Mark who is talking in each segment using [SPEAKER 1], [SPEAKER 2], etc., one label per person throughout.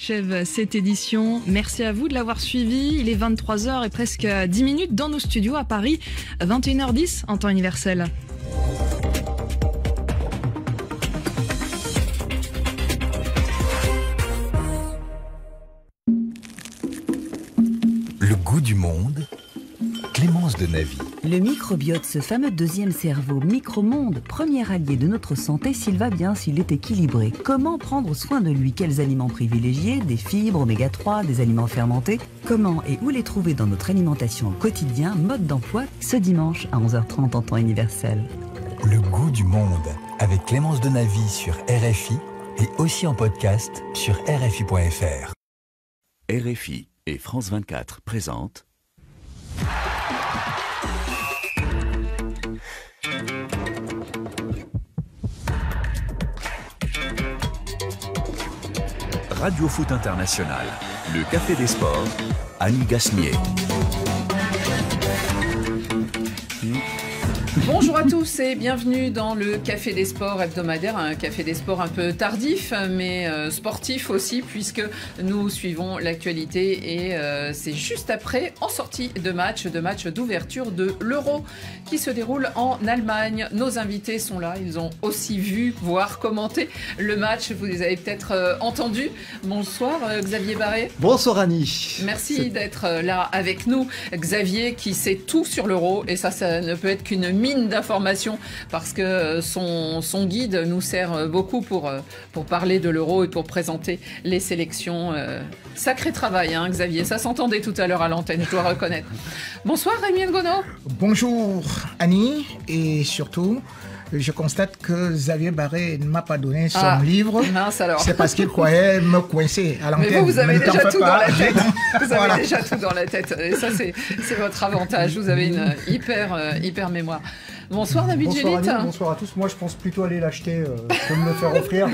[SPEAKER 1] Achève cette édition. Merci à vous de l'avoir suivi. Il est 23h et presque 10 minutes dans nos studios à Paris, 21h10 en temps universel.
[SPEAKER 2] Le goût du monde, Clémence de Navy.
[SPEAKER 3] Le microbiote, ce fameux deuxième cerveau, micromonde, premier allié de notre santé s'il va bien, s'il est équilibré. Comment prendre soin de lui? Quels aliments privilégier? Des fibres, oméga 3, des aliments fermentés? Comment et où les trouver dans notre alimentation au quotidien? Mode d'emploi ce dimanche à 11h30 en temps universel.
[SPEAKER 2] Le goût du monde, avec Clémence de Navy sur RFI et aussi en podcast sur RFI.fr.
[SPEAKER 4] RFI et France 24 présentent Radio Foot International, le Café des Sports, Annie Gasnier.
[SPEAKER 5] Bonjour à tous et bienvenue dans le Café des Sports hebdomadaire, un Café des Sports un peu tardif mais sportif aussi puisque nous suivons l'actualité et c'est juste après en sortie de match d'ouverture de l'Euro qui se déroule en Allemagne. Nos invités sont là, ils ont aussi vu, voire commenté le match, vous les avez peut-être entendus. Bonsoir Xavier Barré.
[SPEAKER 6] Bonsoir Annie.
[SPEAKER 5] Merci d'être là avec nous. Xavier qui sait tout sur l'Euro et ça ne peut être qu'une mine d'informations parce que son guide nous sert beaucoup pour parler de l'Euro et pour présenter les sélections. Sacré travail, hein, Xavier. Ça s'entendait tout à l'heure à l'antenne, je dois reconnaître. Bonsoir Rémi Ngono.
[SPEAKER 7] Bonjour Annie et surtout... Je constate que Xavier Barré ne m'a pas donné son livre.
[SPEAKER 5] Mince alors.
[SPEAKER 7] C'est parce qu'il croyait me coincer à l'antenne.
[SPEAKER 5] Mais vous avez déjà tout dans la tête. Vous avez
[SPEAKER 7] Voilà.
[SPEAKER 5] déjà tout dans la tête. Et ça, c'est votre avantage. Vous avez une hyper mémoire. Bonsoir David
[SPEAKER 6] Bonsoir
[SPEAKER 5] Gélit.
[SPEAKER 6] Annie, bonsoir à tous. Moi je pense plutôt aller l'acheter que me le faire offrir.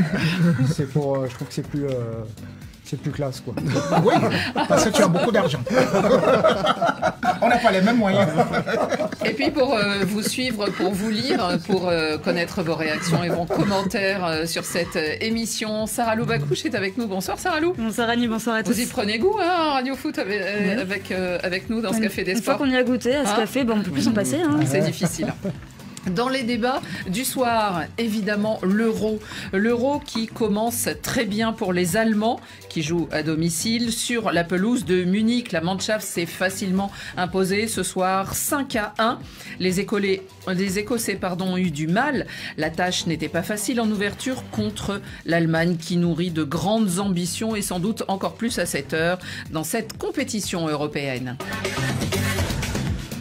[SPEAKER 6] C'est pour, je trouve que c'est plus classe quoi.
[SPEAKER 7] Oui, parce que tu as beaucoup d'argent. On n'a pas les mêmes moyens.
[SPEAKER 5] Et puis pour vous suivre, pour vous lire, pour connaître vos réactions et vos commentaires sur cette émission, Sarah Lou Bakouche est avec nous. Bonsoir Sarah Lou.
[SPEAKER 8] Bonsoir Annie, bonsoir à tous.
[SPEAKER 5] Vous y prenez goût hein, Radio Foot avec nous dans ce Café des
[SPEAKER 8] Une fois
[SPEAKER 5] Sports.
[SPEAKER 8] qu'on y a goûté à ce café, on peut plus s'en passer. Hein.
[SPEAKER 5] C'est difficile. Dans les débats du soir, évidemment, l'Euro. L'Euro qui commence très bien pour les Allemands qui jouent à domicile sur la pelouse de Munich. La Mannschaft s'est facilement imposée ce soir 5-1. Les Écossais ont eu du mal. La tâche n'était pas facile en ouverture contre l'Allemagne qui nourrit de grandes ambitions et sans doute encore plus à cette heure dans cette compétition européenne.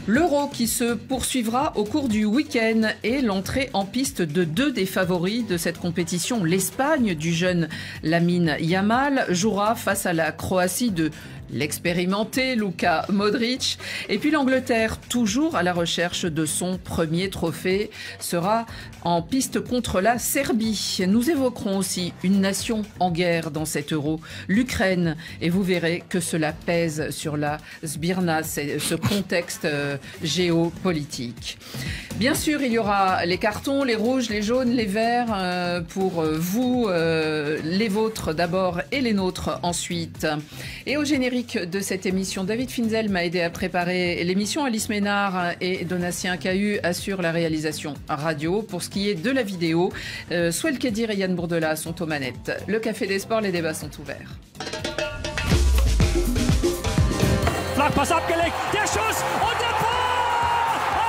[SPEAKER 5] L'Euro qui se poursuivra au cours du week-end et l'entrée en piste de deux des favoris de cette compétition. L'Espagne du jeune Lamine Yamal jouera face à la Croatie de l'expérimenté Luka Modric. Et puis l'Angleterre, toujours à la recherche de son premier trophée, sera en piste contre la Serbie. Nous évoquerons aussi une nation en guerre dans cet Euro, l'Ukraine. Et vous verrez que cela pèse sur la Sbirna, ce contexte géopolitique. Bien sûr, il y aura les cartons, les rouges, les jaunes, les verts pour vous, les vôtres d'abord et les nôtres ensuite. Et au générique de cette émission, David Finzel m'a aidé à préparer l'émission. Alice Ménard et Donatien Cahu assurent la réalisation radio. Pour ce qui est de la vidéo, Souel Kedir et Yann Bourdela sont aux manettes. Le Café des Sports, les débats sont ouverts.
[SPEAKER 9] Flachpass abgelegt, der Schuss und der Tor!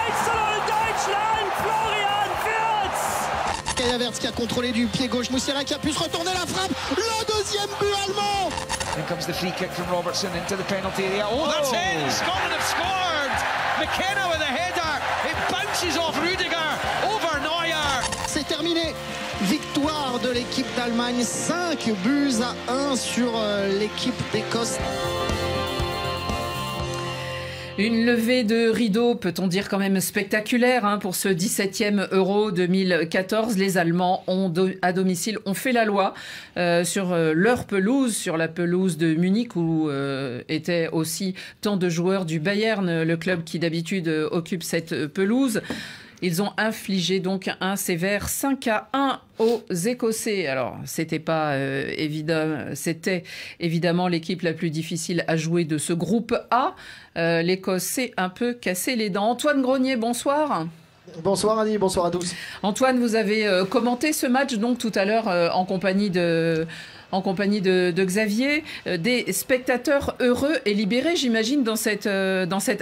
[SPEAKER 9] 1:0 Deutschland, Florian Wirtz!
[SPEAKER 10] Kai Havertz qui a contrôlé du pied gauche, Moussiala qui a pu se retourner la frappe, le deuxième but allemand!
[SPEAKER 11] Here comes the free kick from Robertson into the penalty area. Oh, that's in! Scotland have scored! McKenna with a header. It bounces off Rudiger over Neuer.
[SPEAKER 10] C'est terminé. Victoire de l'équipe d'Allemagne, 5-1 sur l'équipe d'Écosse.
[SPEAKER 5] Une levée de rideau, peut-on dire quand même spectaculaire pour ce 17e Euro 2014. Les Allemands à domicile ont fait la loi sur leur pelouse, sur la pelouse de Munich où étaient aussi tant de joueurs du Bayern, le club qui d'habitude occupe cette pelouse. Ils ont infligé donc un sévère 5-1 aux Écossais. Alors, c'était évidemment l'équipe la plus difficile à jouer de ce groupe A. L'Écosse s'est un peu cassé les dents. Antoine Grenier, bonsoir.
[SPEAKER 12] Bonsoir Annie, bonsoir à tous.
[SPEAKER 5] Antoine, vous avez commenté ce match donc tout à l'heure en compagnie de Xavier, des spectateurs heureux et libérés, j'imagine, dans cette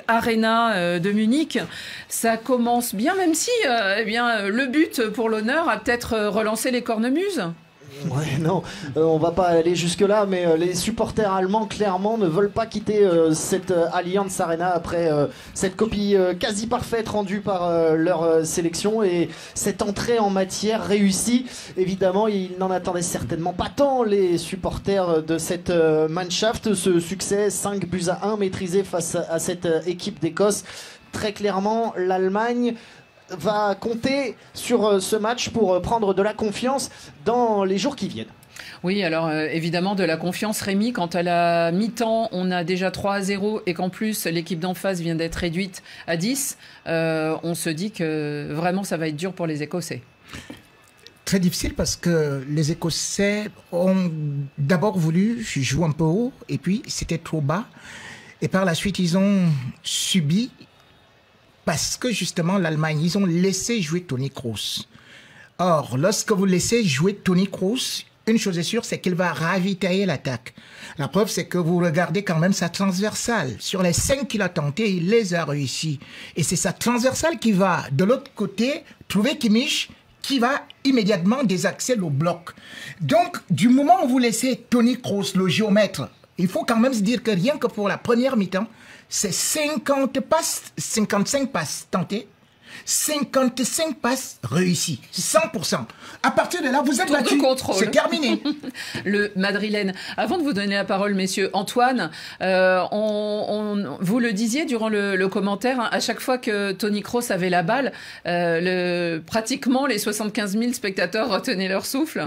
[SPEAKER 5] arena de Munich. Ça commence bien, même si le but pour l'honneur a peut-être relancé les cornemuses.
[SPEAKER 12] Ouais, non, on va pas aller jusque-là, mais les supporters allemands, clairement, ne veulent pas quitter cette Allianz Arena après cette copie quasi parfaite rendue par leur sélection et cette entrée en matière réussie. Évidemment, ils n'en attendaient certainement pas tant, les supporters de cette Mannschaft. Ce succès 5-1 maîtrisé face à cette équipe d'Écosse. Très clairement, l'Allemagne va compter sur ce match pour prendre de la confiance dans les jours qui viennent.
[SPEAKER 5] Oui, alors évidemment de la confiance, Rémi, quand à la mi-temps on a déjà 3-0 et qu'en plus l'équipe d'en face vient d'être réduite à 10, on se dit que vraiment ça va être dur pour les Écossais.
[SPEAKER 7] Très difficile parce que les Écossais ont d'abord voulu jouer un peu haut et puis c'était trop bas et par la suite ils ont subi. Parce que justement, l'Allemagne, ils ont laissé jouer Toni Kroos. Or, lorsque vous laissez jouer Toni Kroos, une chose est sûre, c'est qu'il va ravitailler l'attaque. La preuve, c'est que vous regardez quand même sa transversale. Sur les 5 qu'il a tenté, il les a réussi. Et c'est sa transversale qui va, de l'autre côté, trouver Kimmich, qui va immédiatement désaxer le bloc. Donc, du moment où vous laissez Toni Kroos, le géomètre, il faut quand même se dire que rien que pour la première mi-temps, c'est 55 passes tentées, 55 passes réussies, 100%. À partir de là, vous êtes battu, c'est terminé.
[SPEAKER 5] Le madrilène. Avant de vous donner la parole, messieurs, Antoine, vous le disiez durant le commentaire, hein, à chaque fois que Toni Kroos avait la balle, pratiquement les 75 000 spectateurs retenaient leur souffle.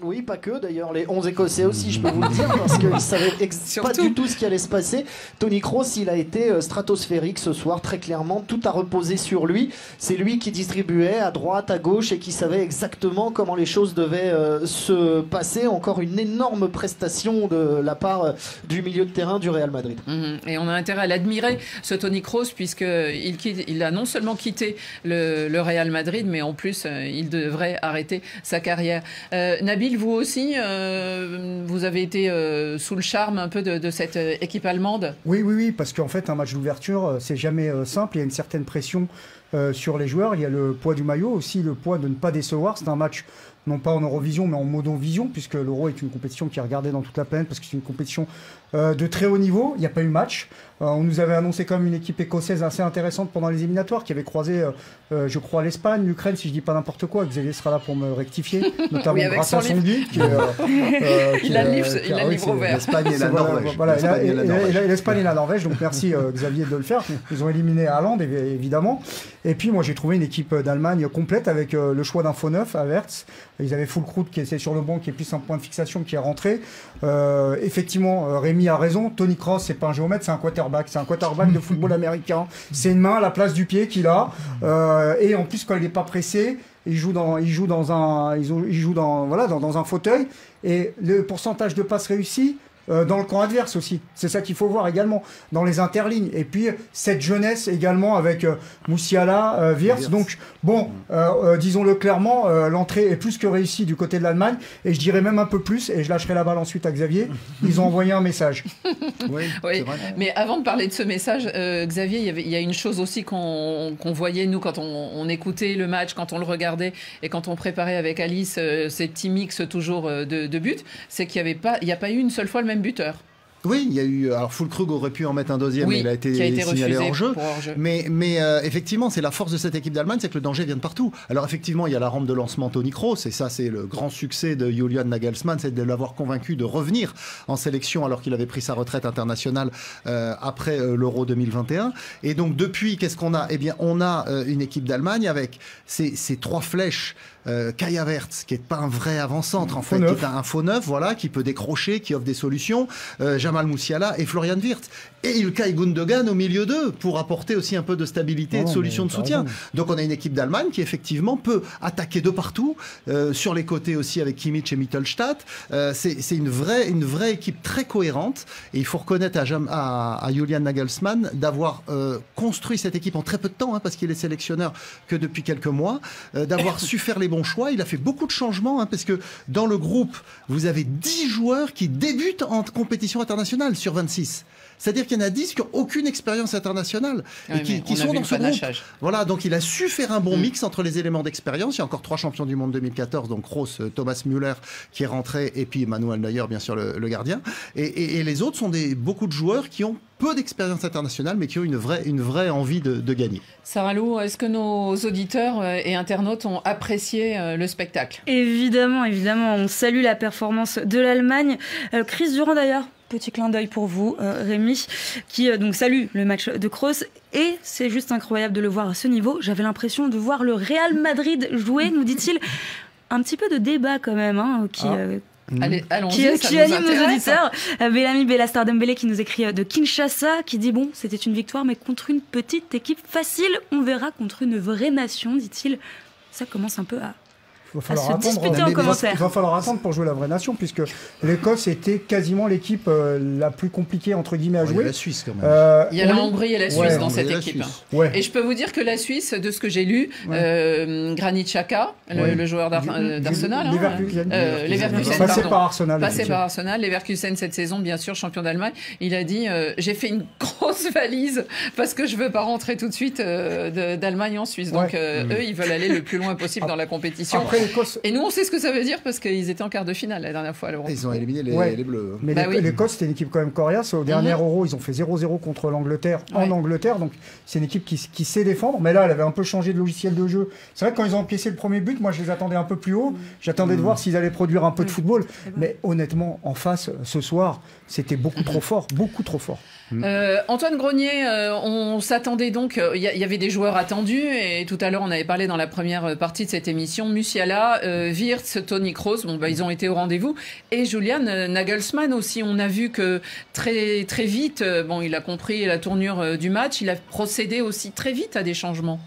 [SPEAKER 12] Oui, pas que, d'ailleurs, les 11 Écossais aussi, je peux vous le dire, parce qu'ils ne savaient pas du tout ce qui allait se passer. Toni Kroos, il a été stratosphérique ce soir, très clairement, tout a reposé sur lui. C'est lui qui distribuait à droite, à gauche, et qui savait exactement comment les choses devaient se passer. Encore une énorme prestation de la part du milieu de terrain du Real Madrid.
[SPEAKER 5] Et on a intérêt à l'admirer, ce Toni Kroos, puisqu'il a non seulement quitté le Real Madrid, mais en plus, il devrait arrêter sa carrière. Nabil, vous aussi, vous avez été sous le charme un peu de cette équipe allemande?
[SPEAKER 6] Oui, parce qu'en fait, un match d'ouverture, c'est jamais simple. Il y a une certaine pression sur les joueurs. Il y a le poids du maillot, aussi le poids de ne pas décevoir. C'est un match, non pas en Eurovision, mais en monovision, puisque l'Euro est une compétition qui est regardée dans toute la planète, parce que c'est une compétition de très haut niveau. Il n'y a pas eu match. On nous avait annoncé quand même une équipe écossaise assez intéressante pendant les éliminatoires, qui avait croisé, je crois, l'Espagne, l'Ukraine, si je dis pas n'importe quoi. Xavier sera là pour me rectifier, notamment grâce à son guide.
[SPEAKER 5] Il a le livre ouvert.
[SPEAKER 13] L'Espagne et la Norvège.
[SPEAKER 6] L'Espagne et la Norvège, donc merci Xavier de le faire. Ils ont éliminé Haaland, évidemment. Et puis moi j'ai trouvé une équipe d'Allemagne complète avec le choix d'un faux neuf, Havertz. Ils avaient Füllkrug qui est sur le banc, qui est plus un point de fixation, qui est rentré. Effectivement, Rémi a raison. Toni Kroos, c'est pas un géomètre, c'est un quarterback. C'est un quarterback de football américain. C'est une main à la place du pied qu'il a. Et en plus, quand il n'est pas pressé, il joue dans un fauteuil. Et le pourcentage de passes réussies dans le camp adverse aussi. C'est ça qu'il faut voir également dans les interlignes. Et puis cette jeunesse également avec Musiala, Wirtz. Donc bon, disons-le clairement, l'entrée est plus que réussie du côté de l'Allemagne. Et je dirais même un peu plus, et je lâcherai la balle ensuite à Xavier, ils ont envoyé un message.
[SPEAKER 5] Oui. Mais avant de parler de ce message, Xavier, il y a une chose aussi qu'on voyait, nous, quand on écoutait le match, quand on le regardait, et quand on préparait avec Alice ces petits mix toujours de buts, c'est qu'il n'y a pas eu une seule fois le même buteur.
[SPEAKER 13] Oui, il y a eu. Alors, Füllkrug aurait pu en mettre un deuxième, mais il a été signalé hors jeu. Mais effectivement, c'est la force de cette équipe d'Allemagne, c'est que le danger vient de partout. Alors, effectivement, il y a la rampe de lancement Toni Kroos, et ça, c'est le grand succès de Julian Nagelsmann, c'est de l'avoir convaincu de revenir en sélection alors qu'il avait pris sa retraite internationale après l'Euro 2021. Et donc, depuis, qu'est-ce qu'on a? Eh bien, on a une équipe d'Allemagne avec ces trois flèches Kai Havertz, qui n'est pas un vrai avant-centre, en fait, qui est un faux neuf, voilà, qui peut décrocher, qui offre des solutions, Jamal Musiala et Florian Wirtz. Et Ilkay Gundogan au milieu d'eux, pour apporter aussi un peu de stabilité et de solutions de soutien. Donc on a une équipe d'Allemagne qui effectivement peut attaquer de partout, sur les côtés aussi avec Kimmich et Mittelstadt. C'est une vraie équipe très cohérente, et il faut reconnaître à Julian Nagelsmann d'avoir construit cette équipe en très peu de temps, parce qu'il est sélectionneur que depuis quelques mois, d'avoir su faire les bons choix. Il a fait beaucoup de changements, parce que dans le groupe, vous avez 10 joueurs qui débutent en compétition internationale sur 26. C'est-à-dire qu'il y en a 10 qui n'ont aucune expérience internationale et qui sont dans ce groupe. Voilà, donc il a su faire un bon mix entre les éléments d'expérience. Il y a encore 3 champions du monde 2014, donc Kroos, Thomas Müller qui est rentré, et puis Manuel Neuer, bien sûr, le gardien. Et les autres sont beaucoup de joueurs qui ont peu d'expérience internationale, mais qui ont une vraie envie de gagner.
[SPEAKER 5] Sarah Lou, est-ce que nos auditeurs et internautes ont apprécié le spectacle?
[SPEAKER 8] Évidemment, on salue la performance de l'Allemagne. Chris Durand d'ailleurs, petit clin d'œil pour vous, Rémi, qui donc salue le match de Kroos. Et c'est juste incroyable de le voir à ce niveau. J'avais l'impression de voir le Real Madrid jouer, nous dit-il. Un petit peu de débat quand même, qui anime nos auditeurs. Bellamy Bellastar Dembélé qui nous écrit de Kinshasa, qui dit bon, c'était une victoire, mais contre une petite équipe facile. On verra contre une vraie nation, dit-il. Ça commence un peu à se disputer en commentaire.
[SPEAKER 6] Il va falloir attendre pour jouer la vraie nation, puisque l'Écosse était quasiment l'équipe la plus compliquée entre guillemets à jouer.
[SPEAKER 13] Il y a la Suisse quand même.
[SPEAKER 5] Il y a la Hongrie et la Suisse dans cette équipe. Et je peux vous dire que la Suisse, de ce que j'ai lu, Granit Xhaka, le joueur d'Arsenal, Leverkusen,
[SPEAKER 6] passé par Arsenal.
[SPEAKER 5] Passé par Arsenal, Leverkusen cette saison, bien sûr, champion d'Allemagne. Il a dit j'ai fait une grosse valise parce que je veux pas rentrer tout de suite d'Allemagne en Suisse. Donc eux, ils veulent aller le plus loin possible dans la compétition. Et nous, on sait ce que ça veut dire parce qu'ils étaient en quart de finale la dernière fois à l'Euro.
[SPEAKER 13] Ils ont éliminé les Bleus.
[SPEAKER 6] Mais l'Écosse, c'était une équipe quand même coriace. Au dernier Euro, ils ont fait 0-0 contre l'Angleterre en Angleterre. Donc, c'est une équipe qui sait défendre. Mais là, elle avait un peu changé de logiciel de jeu. C'est vrai que quand ils ont encaissé le premier but, moi, je les attendais un peu plus haut. J'attendais de voir s'ils allaient produire un peu de football. Mais honnêtement, en face, ce soir, c'était beaucoup trop fort. Beaucoup trop fort.
[SPEAKER 5] Antoine Grenier, on s'attendait donc, il y avait des joueurs attendus, et tout à l'heure on avait parlé dans la première partie de cette émission, Musiala, Wirtz, Toni Kroos, ils ont été au rendez-vous, et Julian Nagelsmann aussi. On a vu que très vite, il a compris la tournure du match, il a procédé aussi très vite à des changements.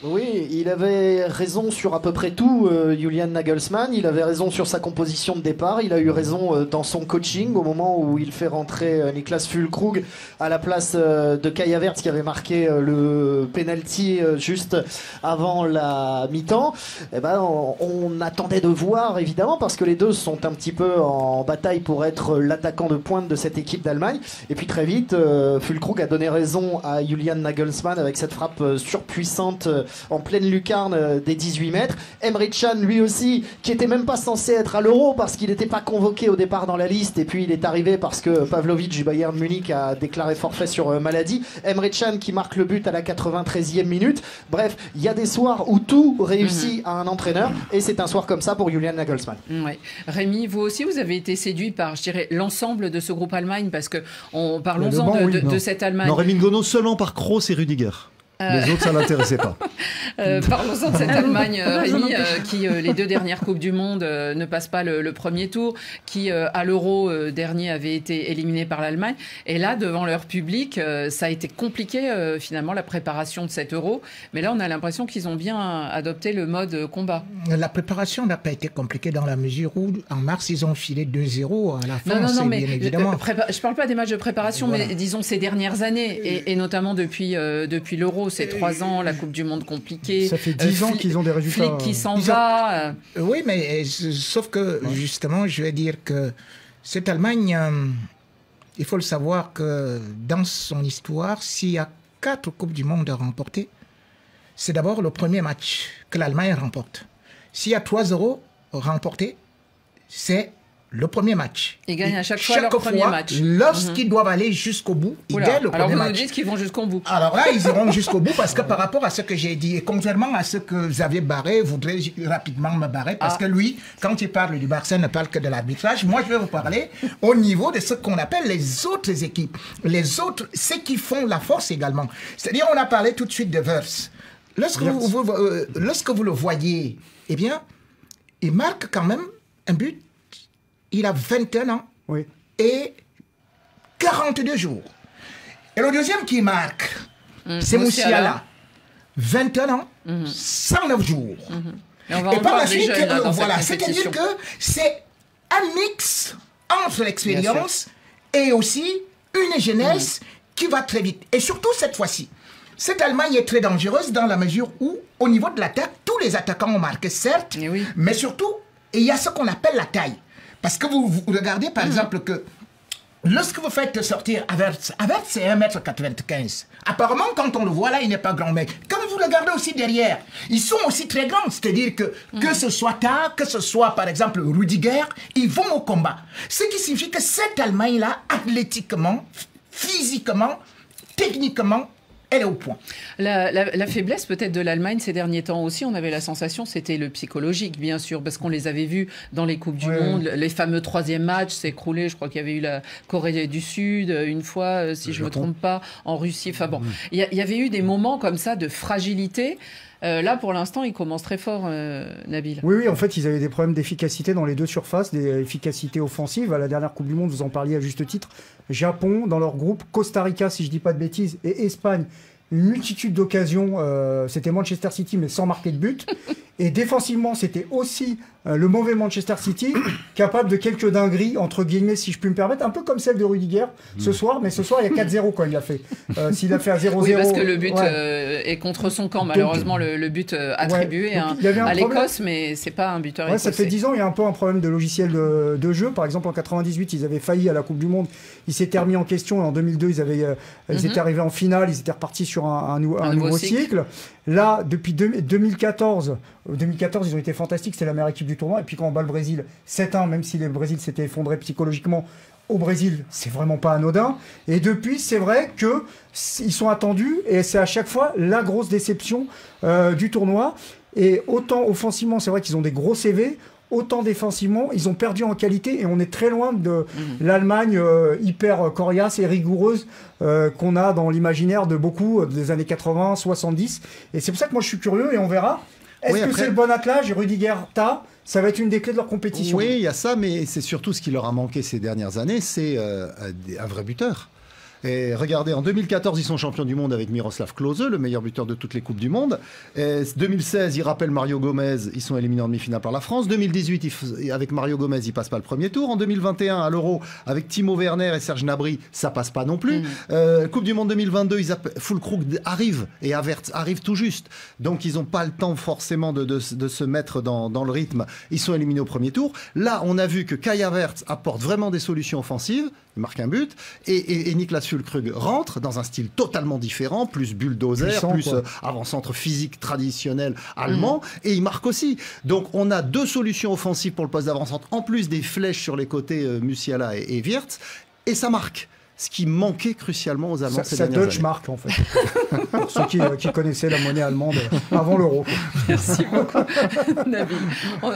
[SPEAKER 12] Oui, il avait raison sur à peu près tout, Julian Nagelsmann. Il avait raison sur sa composition de départ. Il a eu raison dans son coaching au moment où il fait rentrer Niklas Füllkrug à la place de Kai Havertz qui avait marqué le penalty juste avant la mi-temps. On attendait de voir évidemment parce que les deux sont un petit peu en bataille pour être l'attaquant de pointe de cette équipe d'Allemagne. Et puis très vite, Füllkrug a donné raison à Julian Nagelsmann avec cette frappe surpuissante en pleine lucarne des 18 mètres. Emre Can, lui aussi, qui était même pas censé être à l'Euro parce qu'il n'était pas convoqué au départ dans la liste, et puis il est arrivé parce que Pavlovic du Bayern Munich a déclaré forfait sur maladie. Emre Can qui marque le but à la 93e minute. Bref, il y a des soirs où tout réussit à un entraîneur, et c'est un soir comme ça pour Julian Nagelsmann.
[SPEAKER 5] Rémi, vous aussi, vous avez été séduit par, je dirais, l'ensemble de ce groupe Allemagne, parce que parlons-en de cette Allemagne.
[SPEAKER 13] Non, Rémi Ngono seulement par Kroos et Rudiger. Les autres, ça l'intéressait pas.
[SPEAKER 5] Parlons-en de cette Allemagne, Rémi, qui les 2 dernières Coupes du Monde ne passe pas le premier tour, qui à l'Euro dernier avait été éliminé par l'Allemagne. Et là, devant leur public, ça a été compliqué finalement la préparation de cet Euro. Mais là, on a l'impression qu'ils ont bien adopté le mode combat.
[SPEAKER 7] La préparation n'a pas été compliquée dans la mesure où en mars, ils ont filé 2-0 à la fin.
[SPEAKER 5] Non, mais
[SPEAKER 7] bien évidemment.
[SPEAKER 5] Je parle pas des matchs de préparation, mais disons ces dernières années, et notamment depuis l'Euro. C'est 3 ans, la Coupe du Monde compliquée.
[SPEAKER 6] Ça fait 10 ans qu'ils ont des résultats.
[SPEAKER 5] Flick qui s'en va.
[SPEAKER 7] Oui, mais sauf que justement, je vais dire que cette Allemagne, il faut le savoir que dans son histoire, s'il y a 4 Coupes du Monde à remporter, c'est d'abord le premier match que l'Allemagne remporte. S'il y a 3-0 remportés, c'est le premier match.
[SPEAKER 5] Ils gagnent à chaque fois leur premier match.
[SPEAKER 7] Lorsqu'ils doivent aller jusqu'au bout, ils gagnent le premier match.
[SPEAKER 5] Alors vous nous dites qu'ils vont jusqu'au bout.
[SPEAKER 7] Alors là, ils iront jusqu'au bout parce que par rapport à ce que j'ai dit, et contrairement à ce que Xavier Barré voudrait rapidement me barrer, parce que lui, quand il parle du Barça, ne parle que de l'arbitrage. Moi, je vais vous parler au niveau de ce qu'on appelle les autres équipes. Les autres, ceux qui font la force également. C'est-à-dire, on a parlé tout de suite de Wirtz. Lorsque vous le voyez, eh bien, il marque quand même un but. Il a 21 ans et 42 jours. Et le deuxième qui marque, c'est Moussiala. 21 ans, 109 jours.
[SPEAKER 5] Et
[SPEAKER 7] par la suite, c'est-à-dire que c'est un mix entre l'expérience et aussi une jeunesse qui va très vite. Et surtout cette fois-ci, cette Allemagne est très dangereuse dans la mesure où, au niveau de l'attaque, tous les attaquants ont marqué, certes, mais surtout, il y a ce qu'on appelle la taille. Parce que vous regardez, par exemple, que lorsque vous faites sortir Havertz c'est 1,95 m. Apparemment, quand on le voit là, il n'est pas grand, mais quand vous regardez aussi derrière, ils sont aussi très grands. C'est-à-dire que ce soit Tah, que ce soit par exemple Rudiger, ils vont au combat. Ce qui signifie que cette Allemagne-là, athlétiquement, physiquement, techniquement, elle est au point.
[SPEAKER 5] La faiblesse peut-être de l'Allemagne ces derniers temps aussi, on avait la sensation, c'était le psychologique, bien sûr, parce qu'on les avait vus dans les Coupes du Monde, les fameux 3e matchs s'écrouler. Je crois qu'il y avait eu la Corée du Sud une fois, si je ne me trompe pas, en Russie. Enfin bon, il y avait eu des moments comme ça de fragilité. Là, pour l'instant, ils commencent très fort, Nabil.
[SPEAKER 6] Oui, en fait, ils avaient des problèmes d'efficacité dans les deux surfaces, d'efficacité offensive. À la dernière Coupe du Monde, vous en parliez à juste titre. Japon, dans leur groupe, Costa Rica, si je ne dis pas de bêtises, et Espagne. Une multitude d'occasions. C'était Manchester City, mais sans marquer de but. Et défensivement, c'était aussi le mauvais Manchester City, capable de quelques dingueries, entre guillemets, si je puis me permettre, un peu comme celle de Rudiger ce soir, mais ce soir, il y a 4-0 quand il a fait. S'il a fait à 0-0...
[SPEAKER 5] Oui, parce que le but est contre son camp, malheureusement, le but attribué à l'Écosse, mais c'est pas un buteur écossais.
[SPEAKER 6] Ça fait 10 ans, il y a un peu un problème de logiciel de jeu. Par exemple, en 98, ils avaient failli à la Coupe du Monde, ils s'étaient remis en question, et en 2002, ils étaient arrivés en finale, ils étaient repartis sur un nouveau cycle. Là, depuis 2014, ils ont été fantastiques, c'est la meilleure équipe du tournoi. Et puis quand on bat le Brésil 7-1, même si le Brésil s'était effondré psychologiquement, au Brésil, c'est vraiment pas anodin. Et depuis, c'est vrai qu'ils sont attendus et c'est à chaque fois la grosse déception du tournoi. Et autant offensivement, c'est vrai qu'ils ont des gros CV, autant défensivement, ils ont perdu en qualité et on est très loin de l'Allemagne hyper coriace et rigoureuse qu'on a dans l'imaginaire de beaucoup des années 80, 70. Et c'est pour ça que moi je suis curieux et on verra. Est-ce que c'est le bon attelage, Rudiger, Tah, ça va être une des clés de leur compétition.
[SPEAKER 13] Oui, il y a ça, mais c'est surtout ce qui leur a manqué ces dernières années, c'est un vrai buteur. Et regardez, en 2014, ils sont champions du monde avec Miroslav Klose, le meilleur buteur de toutes les Coupes du Monde. Et 2016, ils rappellent Mario Gomez, ils sont éliminés en demi-finale par la France. 2018, avec Mario Gomez, ils passent pas le premier tour. En 2021, à l'Euro, avec Timo Werner et Serge Gnabry, ça passe pas non plus. Coupe du monde 2022, Füllkrug arrive et Havertz arrive tout juste. Donc, ils n'ont pas le temps forcément de se mettre dans le rythme. Ils sont éliminés au premier tour. Là, on a vu que Kai Havertz apporte vraiment des solutions offensives. Il marque un but. Et Niklas Füllkrug rentre dans un style totalement différent, plus bulldozer, plus avant-centre physique traditionnel allemand, et il marque aussi. Donc on a deux solutions offensives pour le poste d'avant-centre, en plus des flèches sur les côtés Musiala et Wirtz, et ça marque. Ce qui manquait crucialement aux Allemands ces dernières années.
[SPEAKER 6] C'est Deutschmark, en fait. Pour ceux qui connaissaient la monnaie allemande avant l'euro.
[SPEAKER 5] Merci beaucoup, Nabil.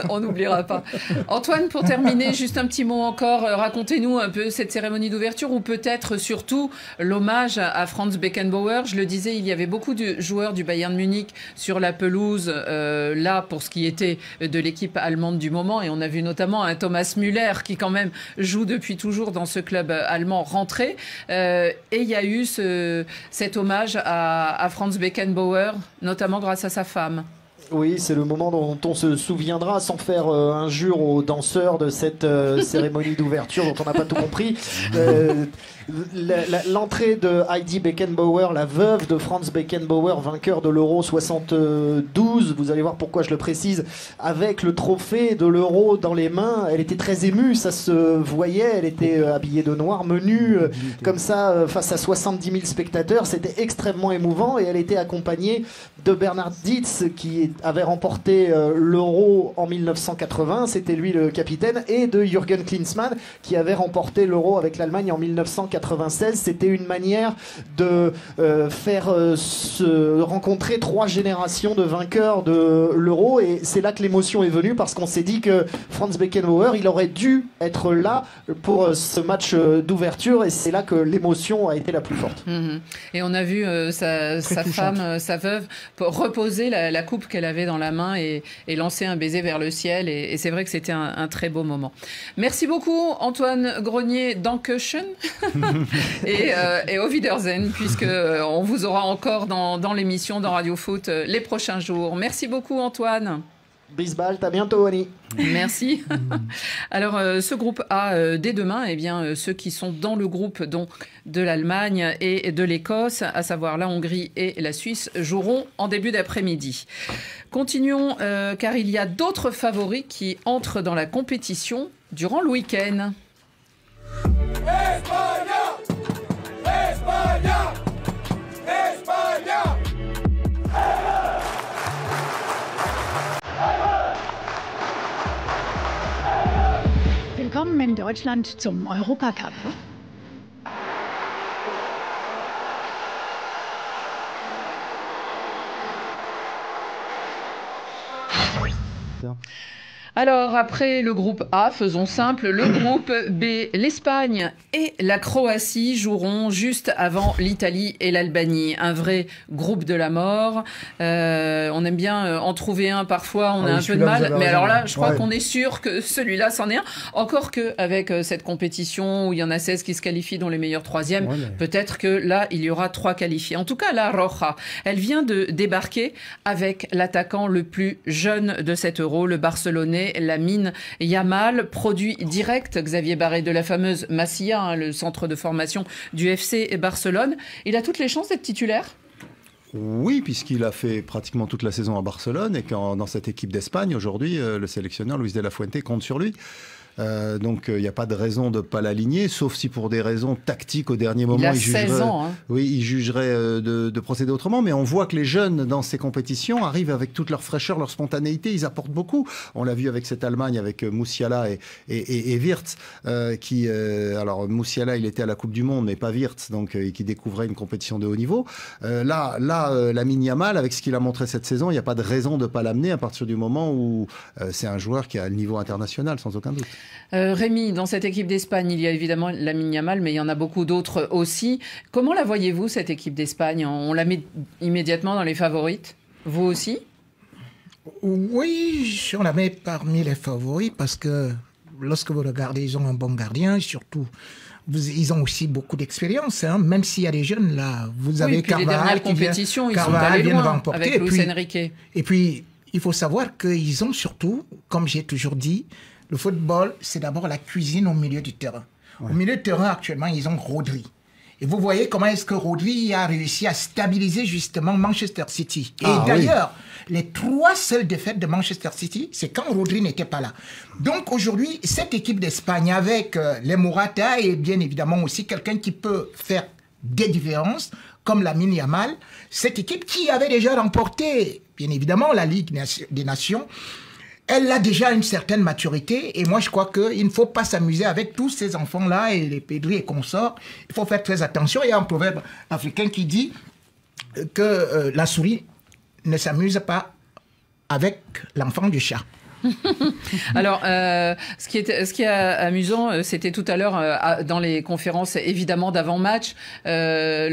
[SPEAKER 5] On n'oubliera pas. Antoine, pour terminer, juste un petit mot encore. Racontez-nous un peu cette cérémonie d'ouverture ou peut-être surtout l'hommage à Franz Beckenbauer. Je le disais, il y avait beaucoup de joueurs du Bayern Munich sur la pelouse, là, pour ce qui était de l'équipe allemande du moment. Et on a vu notamment un Thomas Müller qui, quand même, joue depuis toujours dans ce club allemand rentré. Et il y a eu cet hommage à Franz Beckenbauer, notamment grâce à sa femme.
[SPEAKER 12] Oui, c'est le moment dont on se souviendra sans faire injure aux danseurs de cette cérémonie d'ouverture dont on n'a pas tout compris. L'entrée de Heidi Beckenbauer, la veuve de Franz Beckenbauer, vainqueur de l'Euro 72, vous allez voir pourquoi je le précise, avec le trophée de l'Euro dans les mains, elle était très émue, ça se voyait, elle était habillée de noir, menue, comme ça, face à 70 000 spectateurs, c'était extrêmement émouvant, et elle était accompagnée de Bernhard Dietz, qui avait remporté l'Euro en 1980, c'était lui le capitaine, et de Jürgen Klinsmann, qui avait remporté l'Euro avec l'Allemagne en 1996. C'était une manière de faire se rencontrer trois générations de vainqueurs de l'Euro, et c'est là que l'émotion est venue, parce qu'on s'est dit que Franz Beckenbauer, il aurait dû être là pour ce match d'ouverture, et c'est là que l'émotion a été la plus forte.
[SPEAKER 5] Et on a vu sa femme, sa veuve, reposer la coupe qu'elle avait dans la main et lancer un baiser vers le ciel. Et c'est vrai que c'était un très beau moment. Merci beaucoup, Antoine Grenier, Dankeschön et au Wiedersehen, puisque on vous aura encore dans l'émission, dans Radio Foot, les prochains jours. Merci beaucoup, Antoine.
[SPEAKER 12] Bisbal, à bientôt, Annie.
[SPEAKER 5] Merci. Alors, ce groupe A, dès demain, eh bien, ceux qui sont dans le groupe de l'Allemagne et de l'Écosse, à savoir la Hongrie et la Suisse, joueront en début d'après-midi. Continuons, car il y a d'autres favoris qui entrent dans la compétition durant le week-end.
[SPEAKER 14] Willkommen in Deutschland zum Europacup.
[SPEAKER 5] Alors, après le groupe A, faisons simple, le groupe B, l'Espagne et la Croatie joueront juste avant l'Italie et l'Albanie. Un vrai groupe de la mort. On aime bien en trouver un parfois, on a un peu de mal. Mais alors là, je crois qu'on est sûr que celui-là, c'en est un. Encore qu'avec cette compétition où il y en a 16 qui se qualifient, dont les meilleurs troisièmes, peut-être que là, il y aura 3 qualifiés. En tout cas, la Roja, elle vient de débarquer avec l'attaquant le plus jeune de cet Euro, le Barcelonais, Lamine Yamal, produit direct, Xavier Barré, de la fameuse Masia, le centre de formation du FC Barcelone. Il a toutes les chances d'être titulaire ?
[SPEAKER 13] Oui, puisqu'il a fait pratiquement toute la saison à Barcelone et dans cette équipe d'Espagne, aujourd'hui, le sélectionneur Luis de la Fuente compte sur lui. Donc il n'y a pas de raison de ne pas l'aligner, sauf si pour des raisons tactiques au dernier moment,
[SPEAKER 5] il 16 ans, hein.
[SPEAKER 13] Oui, il jugerait de procéder autrement. Mais on voit que les jeunes dans ces compétitions arrivent avec toute leur fraîcheur, leur spontanéité, ils apportent beaucoup. On l'a vu avec cette Allemagne, avec Musiala et Wirtz, alors Musiala, il était à la Coupe du Monde, mais pas Wirtz, donc qui découvrait une compétition de haut niveau. Lamine Yamal, avec ce qu'il a montré cette saison, il n'y a pas de raison de ne pas l'amener à partir du moment où c'est un joueur qui a le niveau international, sans aucun doute.
[SPEAKER 5] Rémi, dans cette équipe d'Espagne, il y a évidemment Lamine Yamal, mais il y en a beaucoup d'autres aussi. Comment la voyez-vous, cette équipe d'Espagne ? On la met immédiatement dans les favorites ? Vous aussi ?
[SPEAKER 7] Oui, on la met parmi les favoris parce que lorsque vous regardez, ils ont un bon gardien, surtout. Ils ont aussi beaucoup d'expérience, hein, même s'il y a des jeunes là. Vous avez
[SPEAKER 5] Carvajal, les dernières compétitions, ils sont allés loin avec Luis Enrique.
[SPEAKER 7] Et puis, il faut savoir qu'ils ont surtout, comme j'ai toujours dit, le football, c'est d'abord la cuisine au milieu du terrain. Ouais. Au milieu du terrain, actuellement, ils ont Rodri. Et vous voyez comment est-ce que Rodri a réussi à stabiliser justement Manchester City. Et d'ailleurs, les 3 seules défaites de Manchester City, c'est quand Rodri n'était pas là. Donc aujourd'hui, cette équipe d'Espagne avec les Morata et bien évidemment aussi quelqu'un qui peut faire des différences, comme Lamine Yamal, cette équipe qui avait déjà remporté, bien évidemment, la Ligue des Nations, elle a déjà une certaine maturité et moi je crois qu'il ne faut pas s'amuser avec tous ces enfants-là et les Pedri et consorts. Il faut faire très attention. Il y a un proverbe africain qui dit que la souris ne s'amuse pas avec l'enfant du chat.
[SPEAKER 5] Alors, ce qui est amusant, c'était tout à l'heure dans les conférences évidemment d'avant-match, la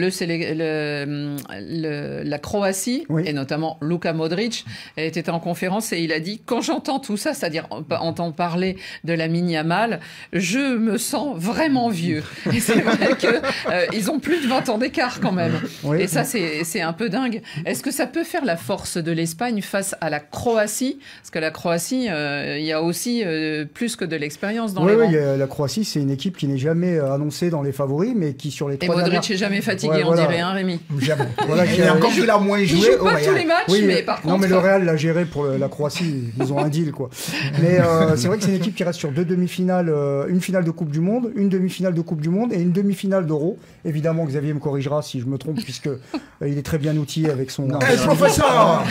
[SPEAKER 5] Croatie et notamment Luka Modric était en conférence et il a dit: quand j'entends tout ça, c'est-à-dire entend parler de Lamine Yamal, je me sens vraiment vieux. Et c'est vrai que ils ont plus de 20 ans d'écart quand même. Oui. Et ça, c'est un peu dingue. Est-ce que ça peut faire la force de l'Espagne face à la Croatie? Parce que la Croatie, il y a aussi plus que de l'expérience dans les rangs.
[SPEAKER 6] Oui, la Croatie, c'est une équipe qui n'est jamais annoncée dans les favoris, mais qui sur les 3
[SPEAKER 5] dernières... Et Modric n'est jamais fatigué, on dirait, hein, Rémi.
[SPEAKER 6] Jamais. Encore qu'il a moins joué.
[SPEAKER 5] Il joue pas tous les matchs, mais par contre...
[SPEAKER 6] Non, mais le Real l'a géré pour la Croatie. Ils ont un deal, quoi. Mais c'est vrai que c'est une équipe qui reste sur 2 demi-finales, une finale de Coupe du Monde, une demi-finale de Coupe du Monde et une demi-finale d'Euro. Évidemment, Xavier me corrigera si je me trompe, puisque il est très bien outillé avec son...
[SPEAKER 7] professeur.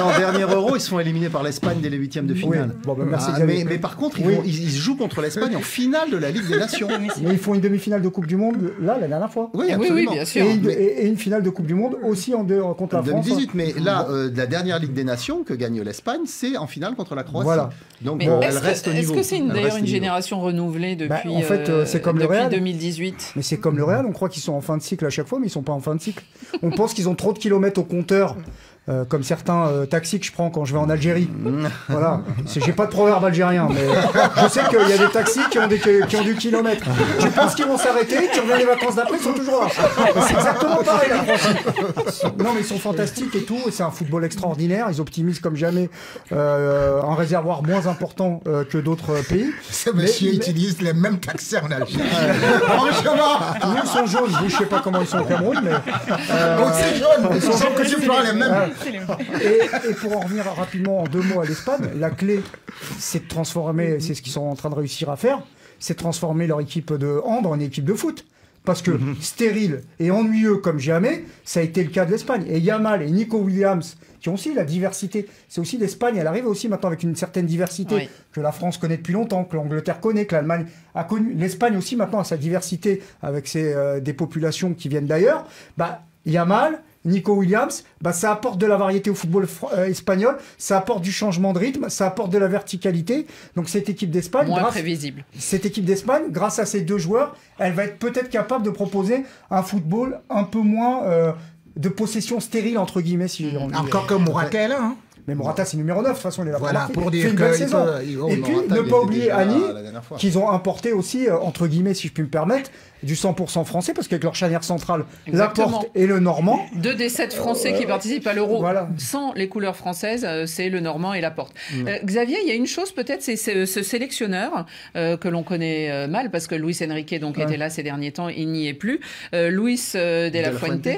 [SPEAKER 13] En dernier Euro, ils se font éliminer par l'Espagne dès les 8e de finale.
[SPEAKER 6] Bon, ben, merci,
[SPEAKER 13] mais par contre, ils jouent contre l'Espagne en finale de la Ligue des Nations.
[SPEAKER 6] Mais ils font une demi-finale de Coupe du Monde, là, la dernière fois.
[SPEAKER 13] Oui, absolument.
[SPEAKER 5] Oui, bien sûr.
[SPEAKER 6] Et une finale de Coupe du Monde aussi contre la France.
[SPEAKER 13] 2018, mais là, la dernière Ligue des Nations que gagne l'Espagne, c'est en finale contre la Croatie.
[SPEAKER 6] Voilà.
[SPEAKER 13] Donc, elle reste au niveau.
[SPEAKER 5] Est-ce que c'est d'ailleurs une génération renouvelée depuis,
[SPEAKER 6] en fait, c'est comme le Real.
[SPEAKER 5] 2018
[SPEAKER 6] Mais c'est comme le Real, on croit qu'ils sont en fin de cycle à chaque fois, mais ils ne sont pas en fin de cycle. On pense qu'ils ont trop de kilomètres au compteur comme certains taxis que je prends quand je vais en Algérie. Voilà. J'ai pas de proverbe algérien, mais je sais qu'il y a des taxis qui ont du kilomètre. Tu penses qu'ils vont s'arrêter, tu reviens les vacances d'après, ils sont toujours là. C'est exactement pareil, la France. Non, mais ils sont fantastiques et tout, et c'est un football extraordinaire. Ils optimisent comme jamais un réservoir moins important que d'autres pays.
[SPEAKER 7] Ce monsieur utilise les mêmes taxis en Algérie.
[SPEAKER 6] Franchement, ils sont jaunes. Je sais pas comment ils sont au Cameroun, mais
[SPEAKER 7] c'est jaune. Ils sont que tu prends les mêmes.
[SPEAKER 6] Et pour en revenir rapidement en 2 mots à l'Espagne, la clé, c'est de transformer, c'est ce qu'ils sont en train de réussir à faire, c'est de transformer leur équipe de hand en équipe de foot. Parce que stérile et ennuyeux comme jamais, ça a été le cas de l'Espagne. Et Yamal et Nico Williams, qui ont aussi la diversité. C'est aussi l'Espagne, elle arrive aussi maintenant avec une certaine diversité que la France connaît depuis longtemps, que l'Angleterre connaît, que l'Allemagne a connu. L'Espagne aussi maintenant a sa diversité avec des populations qui viennent d'ailleurs. Yamal, Nico Williams, ça apporte de la variété au football espagnol, ça apporte du changement de rythme, ça apporte de la verticalité. Donc cette équipe d'Espagne,
[SPEAKER 5] prévisible.
[SPEAKER 6] Cette équipe d'Espagne, grâce à ces 2 joueurs, elle va être peut-être capable de proposer un football un peu moins de possession stérile entre guillemets.
[SPEAKER 7] Encore que Morata est là. Hein.
[SPEAKER 6] Mais Morata, c'est numéro 9, de toute façon, il est là
[SPEAKER 7] voilà, pour dire
[SPEAKER 6] une belle saison. Et puis, ne pas oublier Annie, qu'ils ont importé aussi, entre guillemets, si je puis me permettre, du 100% français, parce qu'avec leur charnière centrale, Laporte et le Normand.
[SPEAKER 5] 2 des 7 Français qui participent à l'Euro sans les couleurs françaises, c'est le Normand et Laporte. Xavier, il y a une chose peut-être, c'est ce sélectionneur que l'on connaît mal, parce que Luis Enrique était là ces derniers temps, il n'y est plus. Luis de la Fuente,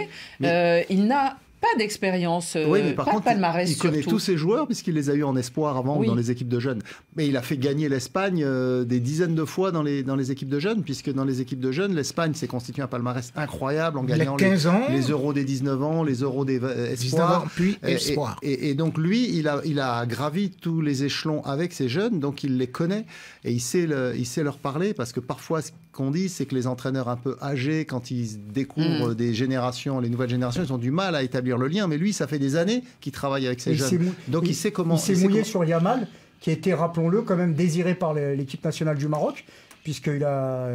[SPEAKER 5] il n'a pas d'expérience,
[SPEAKER 13] mais par contre,
[SPEAKER 5] palmarès
[SPEAKER 13] il connaît tous ses joueurs puisqu'il les a eu en espoir avant ou dans les équipes de jeunes. Mais il a fait gagner l'Espagne des dizaines de fois dans les équipes de jeunes, puisque dans les équipes de jeunes, l'Espagne s'est constitué un palmarès incroyable en gagnant les Euros des 19 ans, les Euros des espoirs,
[SPEAKER 7] puis espoirs.
[SPEAKER 13] Et donc lui, il a gravi tous les échelons avec ces jeunes, donc il les connaît et il sait leur parler, parce que parfois ce qu'on dit, c'est que les entraîneurs un peu âgés, quand ils découvrent des générations, les nouvelles générations, ils ont du mal à établir le lien, mais lui, ça fait des années qu'il travaille avec ces jeunes. Donc il sait comment...
[SPEAKER 6] Il s'est mouillé sur Yamal, qui a été, rappelons-le, quand même désiré par l'équipe nationale du Maroc, puisque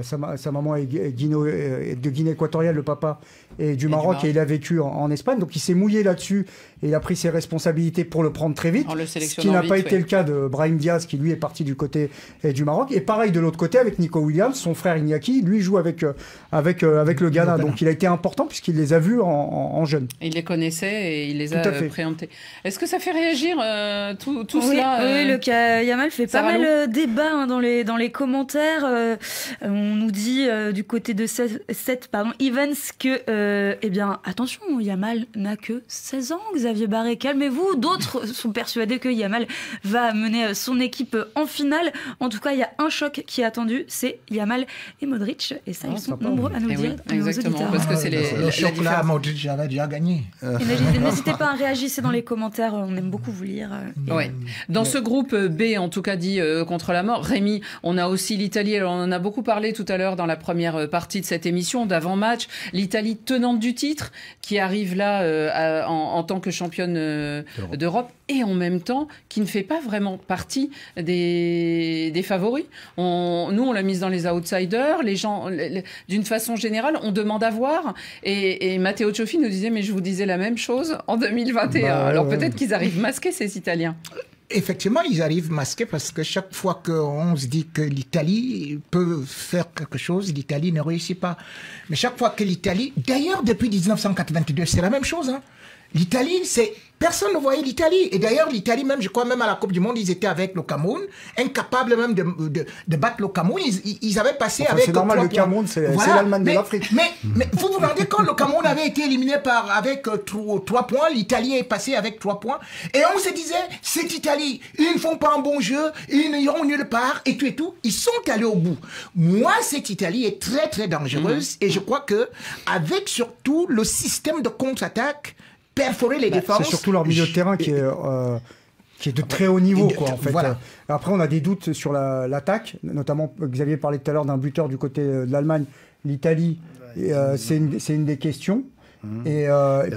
[SPEAKER 6] sa maman est de Guinée équatoriale, le papa est du Maroc, et il a vécu en Espagne. Donc il s'est mouillé là-dessus et il a pris ses responsabilités pour le prendre très vite, ce qui n'a pas été le cas de Brahim Diaz, qui lui est parti du côté du Maroc. Et pareil de l'autre côté avec Nico Williams, son frère Iñaki, lui joue avec le Ghana. Donc il a été important puisqu'il les a vus en jeune.
[SPEAKER 5] Il les connaissait et il les a préemptés. Est-ce que ça fait réagir tout cela
[SPEAKER 8] Oui, le Yamal fait pas mal débat dans les commentaires. On nous dit du côté de Seth Evans que, eh bien, attention, Yamal n'a que 16 ans, Xavier Barré, calmez-vous. D'autres sont persuadés que Yamal va mener son équipe en finale. En tout cas, il y a un choc qui est attendu, c'est Yamal et Modric. Et ça, ils sont nombreux à nous le dire.
[SPEAKER 5] Exactement, parce que c'est
[SPEAKER 7] le choc là, Modric avait déjà gagné.
[SPEAKER 8] N'hésitez pas à réagir dans les commentaires, on aime beaucoup vous lire.
[SPEAKER 5] Dans ce groupe B, en tout cas dit contre la mort, Rémi, on a aussi l'Italie. Alors, on en a beaucoup parlé tout à l'heure dans la première partie de cette émission d'avant-match. L'Italie tenante du titre, qui arrive là en tant que championne d'Europe, et en même temps qui ne fait pas vraiment partie des favoris. Nous, on l'a mise dans les outsiders. Les gens, d'une façon générale, on demande à voir. Et Matteo Cioffi nous disait, mais je vous disais la même chose en 2021. Alors peut-être qu'ils arrivent masqués, ces Italiens.
[SPEAKER 7] Effectivement, ils arrivent masqués parce que chaque fois qu'on se dit que l'Italie peut faire quelque chose, l'Italie ne réussit pas. Mais chaque fois que l'Italie... D'ailleurs, depuis 1982, c'est la même chose. Hein. L'Italie, c'est... Personne ne voyait l'Italie. Et d'ailleurs, l'Italie, même, je crois, même à la Coupe du Monde, ils étaient avec le Cameroun, incapables même de battre le Cameroun. Ils avaient passé avec...
[SPEAKER 6] C'est normal, le Cameroun, c'est l'Allemagne de l'Afrique.
[SPEAKER 7] Mais vous vous rendez compte, le Cameroun avait été éliminé avec 3 points, l'Italie est passée avec 3 points. Et on se disait, cette Italie, ils ne font pas un bon jeu, ils n'iront nulle part, et tout. Ils sont allés au bout. Moi, cette Italie est très, très dangereuse. Et je crois que avec surtout le système de contre-attaque, perforer les défenses.
[SPEAKER 6] C'est surtout leur milieu de terrain qui est de très haut niveau, quoi, en fait. Voilà. Après, on a des doutes sur l'attaque, notamment, Xavier parlait tout à l'heure d'un buteur du côté de l'Allemagne, l'Italie, c'est une des questions. Et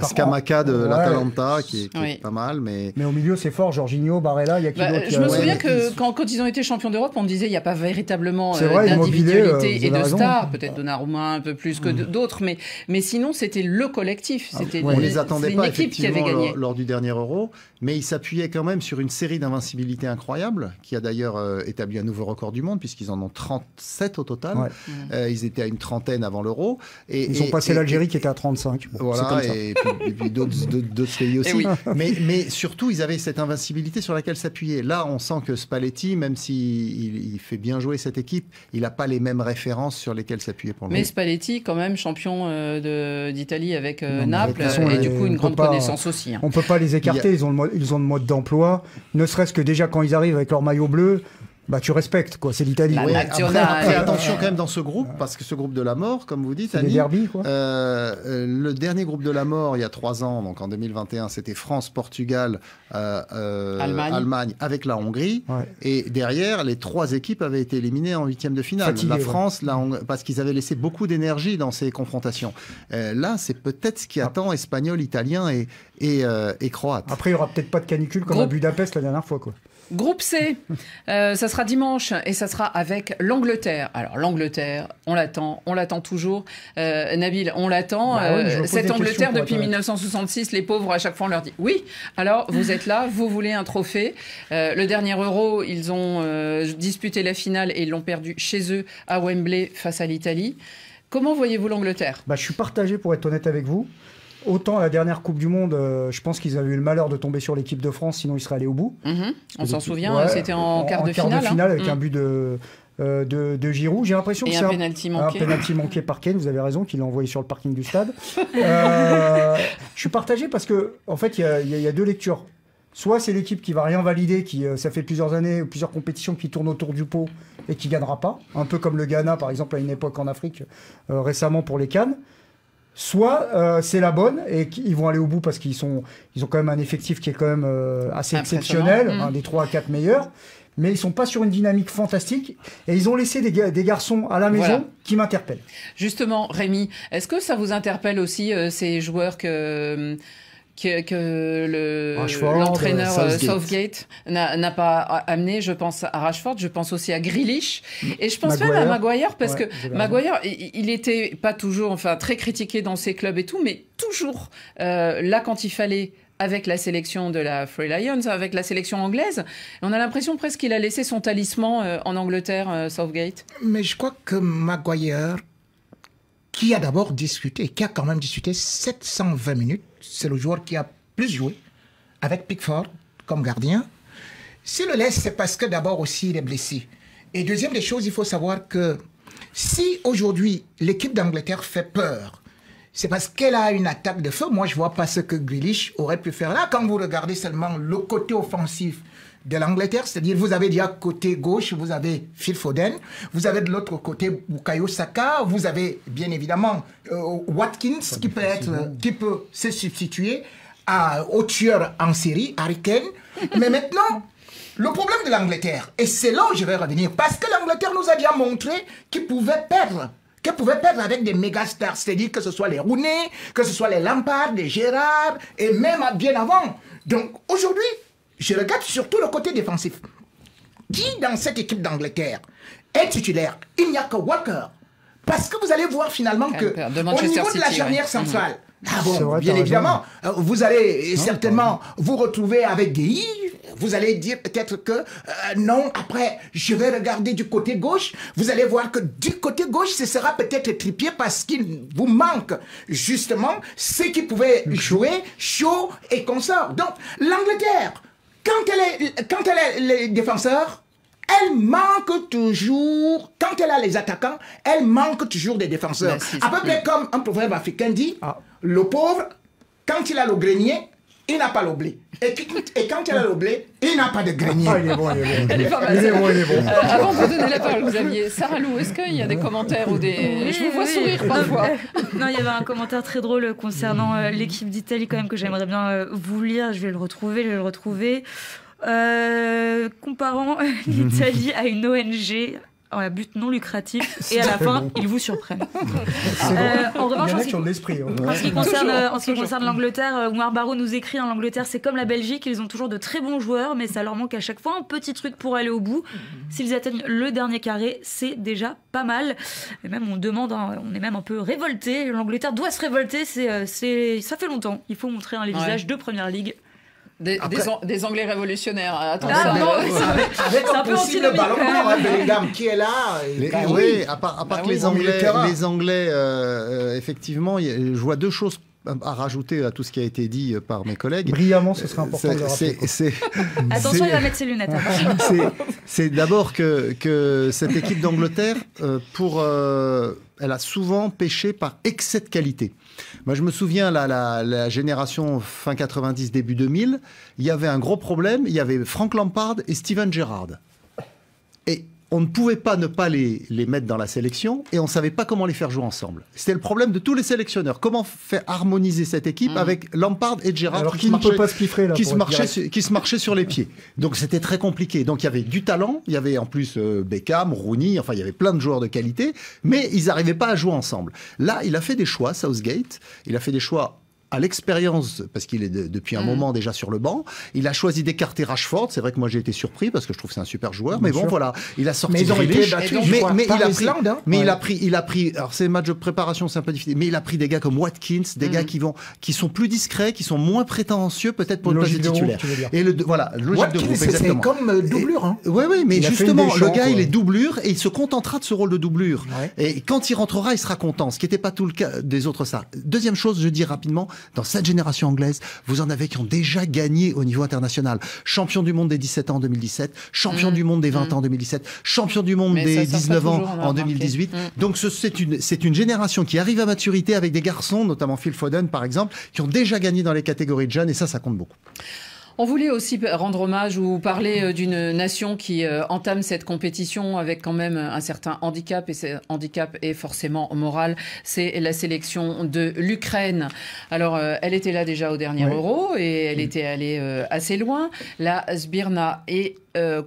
[SPEAKER 13] Scamacca de l'Atalanta qui est pas mal, mais
[SPEAKER 6] au milieu c'est fort. Jorginho, Barella, il y a qui d'autre?
[SPEAKER 5] Je me souviens que quand ils ont été champions d'Europe, on me disait il n'y a pas véritablement d'individualité et de stars, peut-être Donnarumma un peu plus que d'autres, mais sinon c'était le collectif.
[SPEAKER 13] On les attendait pas effectivement lors du dernier Euro, mais ils s'appuyaient quand même sur une série d'invincibilité incroyable qui a d'ailleurs établi un nouveau record du monde puisqu'ils en ont 37 au total. Ils étaient à une trentaine avant l'Euro.
[SPEAKER 6] Ils ont passé l'Algérie qui était à 35.
[SPEAKER 13] Voilà, et puis d'autres pays aussi. Mais surtout, ils avaient cette invincibilité sur laquelle s'appuyer. Là, on sent que Spalletti, même s'il fait bien jouer cette équipe, il n'a pas les mêmes références sur lesquelles s'appuyer pour le moment.
[SPEAKER 5] Mais Spalletti, quand même, champion d'Italie avec Naples, et du coup, une grande connaissance aussi.
[SPEAKER 6] On ne peut pas les écarter, ils ont le mode d'emploi. Ne serait-ce que déjà quand ils arrivent avec leur maillot bleu, tu respectes, quoi. C'est l'Italie.
[SPEAKER 13] Après, attention quand même dans ce groupe, parce que ce groupe de la mort, comme vous dites,
[SPEAKER 6] c'est des derbys, quoi.
[SPEAKER 13] Le dernier groupe de la mort, il y a 3 ans, donc en 2021, c'était France, Portugal, Allemagne, avec la Hongrie. Et derrière, les 3 équipes avaient été éliminées en 8e de finale. La France, parce qu'ils avaient laissé beaucoup d'énergie dans ces confrontations. Là, c'est peut-être ce qui attend Espagnols, Italiens et Croates.
[SPEAKER 6] Après, il n'y aura peut-être pas de canicule comme à Budapest la dernière fois, quoi.
[SPEAKER 5] Groupe C, ça sera dimanche et ça sera avec l'Angleterre. Alors l'Angleterre, on l'attend toujours. Nabil, on l'attend. Cette Angleterre depuis 1966, les pauvres, à chaque fois on leur dit oui. Alors vous êtes là, vous voulez un trophée. Le dernier Euro, ils ont disputé la finale et ils l'ont perdu chez eux à Wembley face à l'Italie. Comment voyez-vous l'Angleterre ?
[SPEAKER 6] Je suis partagé pour être honnête avec vous. Autant la dernière Coupe du Monde, je pense qu'ils avaient eu le malheur de tomber sur l'équipe de France, sinon ils seraient allés au bout.
[SPEAKER 5] On s'en souvient, c'était en quart de finale.
[SPEAKER 6] Avec un but de Giroud. J'ai l'impression que c'est
[SPEAKER 5] un pénalty manqué.
[SPEAKER 6] Un pénalty manqué par Kane, vous avez raison, qu'il l'a envoyé sur le parking du stade. Je suis partagé parce que, en fait, il y a 2 lectures. Soit c'est l'équipe qui va rien valider, ça fait plusieurs années, plusieurs compétitions qui tournent autour du pot et qui gagnera pas. Un peu comme le Ghana, par exemple, à une époque en Afrique, récemment pour les CAN. Soit c'est la bonne et ils vont aller au bout parce ils ont quand même un effectif qui est quand même assez exceptionnel, un des 3 à 4 meilleurs, mais ils sont pas sur une dynamique fantastique et ils ont laissé des garçons à la maison qui m'interpellent.
[SPEAKER 5] Justement, Rémi, est-ce que ça vous interpelle aussi ces joueurs que l'entraîneur Southgate n'a pas amené? Je pense à Rashford, je pense aussi à Grealish, et je pense même à Maguire, parce que Maguire, il était pas toujours, très critiqué dans ses clubs et tout, mais toujours là quand il fallait, avec la sélection de la Three Lions, avec la sélection anglaise. On a l'impression presque qu'il a laissé son talisman en Angleterre, Southgate.
[SPEAKER 7] Mais je crois que Maguire, qui a quand même disputé 720 minutes, c'est le joueur qui a plus joué, avec Pickford comme gardien. S'il le laisse, c'est parce que d'abord aussi il est blessé. Et deuxième des choses, il faut savoir que si aujourd'hui l'équipe d'Angleterre fait peur, c'est parce qu'elle a une attaque de feu. Moi, je ne vois pas ce que Grealish aurait pu faire là. Quand vous regardez seulement le côté offensif de l'Angleterre, c'est-à-dire vous avez déjà côté gauche, vous avez Phil Foden, vous avez de l'autre côté Bukayo Saka, vous avez bien évidemment Watkins qui peut se substituer au tueur en série, Harry Kane. Mais maintenant, le problème de l'Angleterre, et c'est là où je vais revenir, parce que l'Angleterre nous a déjà montré qu'il pouvait perdre. Qu'elle pouvait perdre avec des méga stars, c'est-à-dire que ce soit les Rooney, que ce soit les Lampard, les Gerrard, et même bien avant. Donc aujourd'hui, je regarde surtout le côté défensif. Qui dans cette équipe d'Angleterre est titulaire? Il n'y a que Walker. Parce que vous allez voir finalement que au niveau de la charnière centrale, bien évidemment, vous allez certainement vous retrouver avec Gueye. Vous allez dire peut-être que non, après je vais regarder du côté gauche. Vous allez voir que du côté gauche, ce sera peut-être Trippier parce qu'il vous manque justement ce qui pouvait jouer chaud et consort. Donc l'Angleterre, quand elle est les défenseurs, elle manque toujours, quand elle a les attaquants, elle manque toujours des défenseurs. À peu près comme un proverbe africain dit, le pauvre, quand il a le grenier, il n'a pas le blé. Et quand il a le blé, il n'a pas de grenier.
[SPEAKER 6] Il est bon.
[SPEAKER 5] Il est pas mal. Il est bon. Avant de vous donner la parole, Xavier, Sarah Lou, est-ce qu'il y a des commentaires ou des... Je vous vois sourire parfois.
[SPEAKER 8] Non, il y avait un commentaire très drôle concernant l'équipe d'Italie quand même que j'aimerais bien vous lire. Je vais le retrouver. Comparant l'Italie à une ONG un but non lucratif et à la fin, ils vous surprennent.
[SPEAKER 6] En revanche, il y en a qui ont de l'esprit.
[SPEAKER 8] En ce qui concerne l'Angleterre, Oumar Barrow nous écrit l'Angleterre, c'est comme la Belgique, ils ont toujours de très bons joueurs, mais ça leur manque à chaque fois un petit truc pour aller au bout. S'ils atteignent le dernier carré, c'est déjà pas mal. Et même on est même un peu révolté. L'Angleterre doit se révolter, ça fait longtemps. Il faut montrer les visages de Première Ligue.
[SPEAKER 5] Des Anglais révolutionnaires. Attention.
[SPEAKER 7] Avec un possible ballon d'or, Bellingham qui est là.
[SPEAKER 13] Oui, à part que les Anglais, effectivement, je vois deux choses à rajouter à tout ce qui a été dit par mes collègues.
[SPEAKER 6] Brillamment, ce serait important de le rappeler.
[SPEAKER 8] Attention, il va mettre ses lunettes.
[SPEAKER 13] C'est d'abord que cette équipe d'Angleterre, elle a souvent péché par excès de qualité. Moi, je me souviens, la génération fin 90, début 2000, il y avait un gros problème. Il y avait Frank Lampard et Steven Gerrard. Et on ne pouvait pas ne pas les mettre dans la sélection et on ne savait pas comment les faire jouer ensemble. C'était le problème de tous les sélectionneurs. Comment faire harmoniser cette équipe avec Lampard et Gerrard qui se marchaient sur les pieds. Donc c'était très compliqué. Donc il y avait du talent, il y avait en plus Beckham, Rooney, enfin il y avait plein de joueurs de qualité, mais ils n'arrivaient pas à jouer ensemble. Là, il a fait des choix, Southgate, il a fait des choix à l'expérience, parce qu'il est depuis un moment déjà sur le banc. Il a choisi d'écarter Rashford. C'est vrai que moi j'ai été surpris parce que je trouve que c'est un super joueur. Mais bon, voilà, il a sorti.
[SPEAKER 7] Mais ils ont été battus.
[SPEAKER 13] Mais il a pris. Alors ces matchs de préparation, c'est un peu difficile. Mais il a pris des gars comme Watkins, des gars qui sont plus discrets, qui sont moins prétentieux peut-être pour le poste de titulaire. Et logique de groupe, exactement.
[SPEAKER 7] C'est comme doublure.
[SPEAKER 13] Oui, mais justement, le gars il est doublure et il se contentera de ce rôle de doublure. Et quand il rentrera, il sera content. Ce qui n'était pas tout le cas des autres. Ça. Deuxième chose, je dis rapidement. Dans cette génération anglaise, vous en avez qui ont déjà gagné au niveau international. Champion du monde des 17 ans en 2017, champion du monde des 20 ans en 2017, champion du monde des 19 ans en 2018. Donc c'est une génération qui arrive à maturité avec des garçons, notamment Phil Foden par exemple, qui ont déjà gagné dans les catégories de jeunes et ça compte beaucoup.
[SPEAKER 5] On voulait aussi rendre hommage ou parler d'une nation qui entame cette compétition avec quand même un certain handicap, et ce handicap est forcément moral, c'est la sélection de l'Ukraine. Alors, elle était là déjà au dernier Euro et elle était allée assez loin. La Sbirna est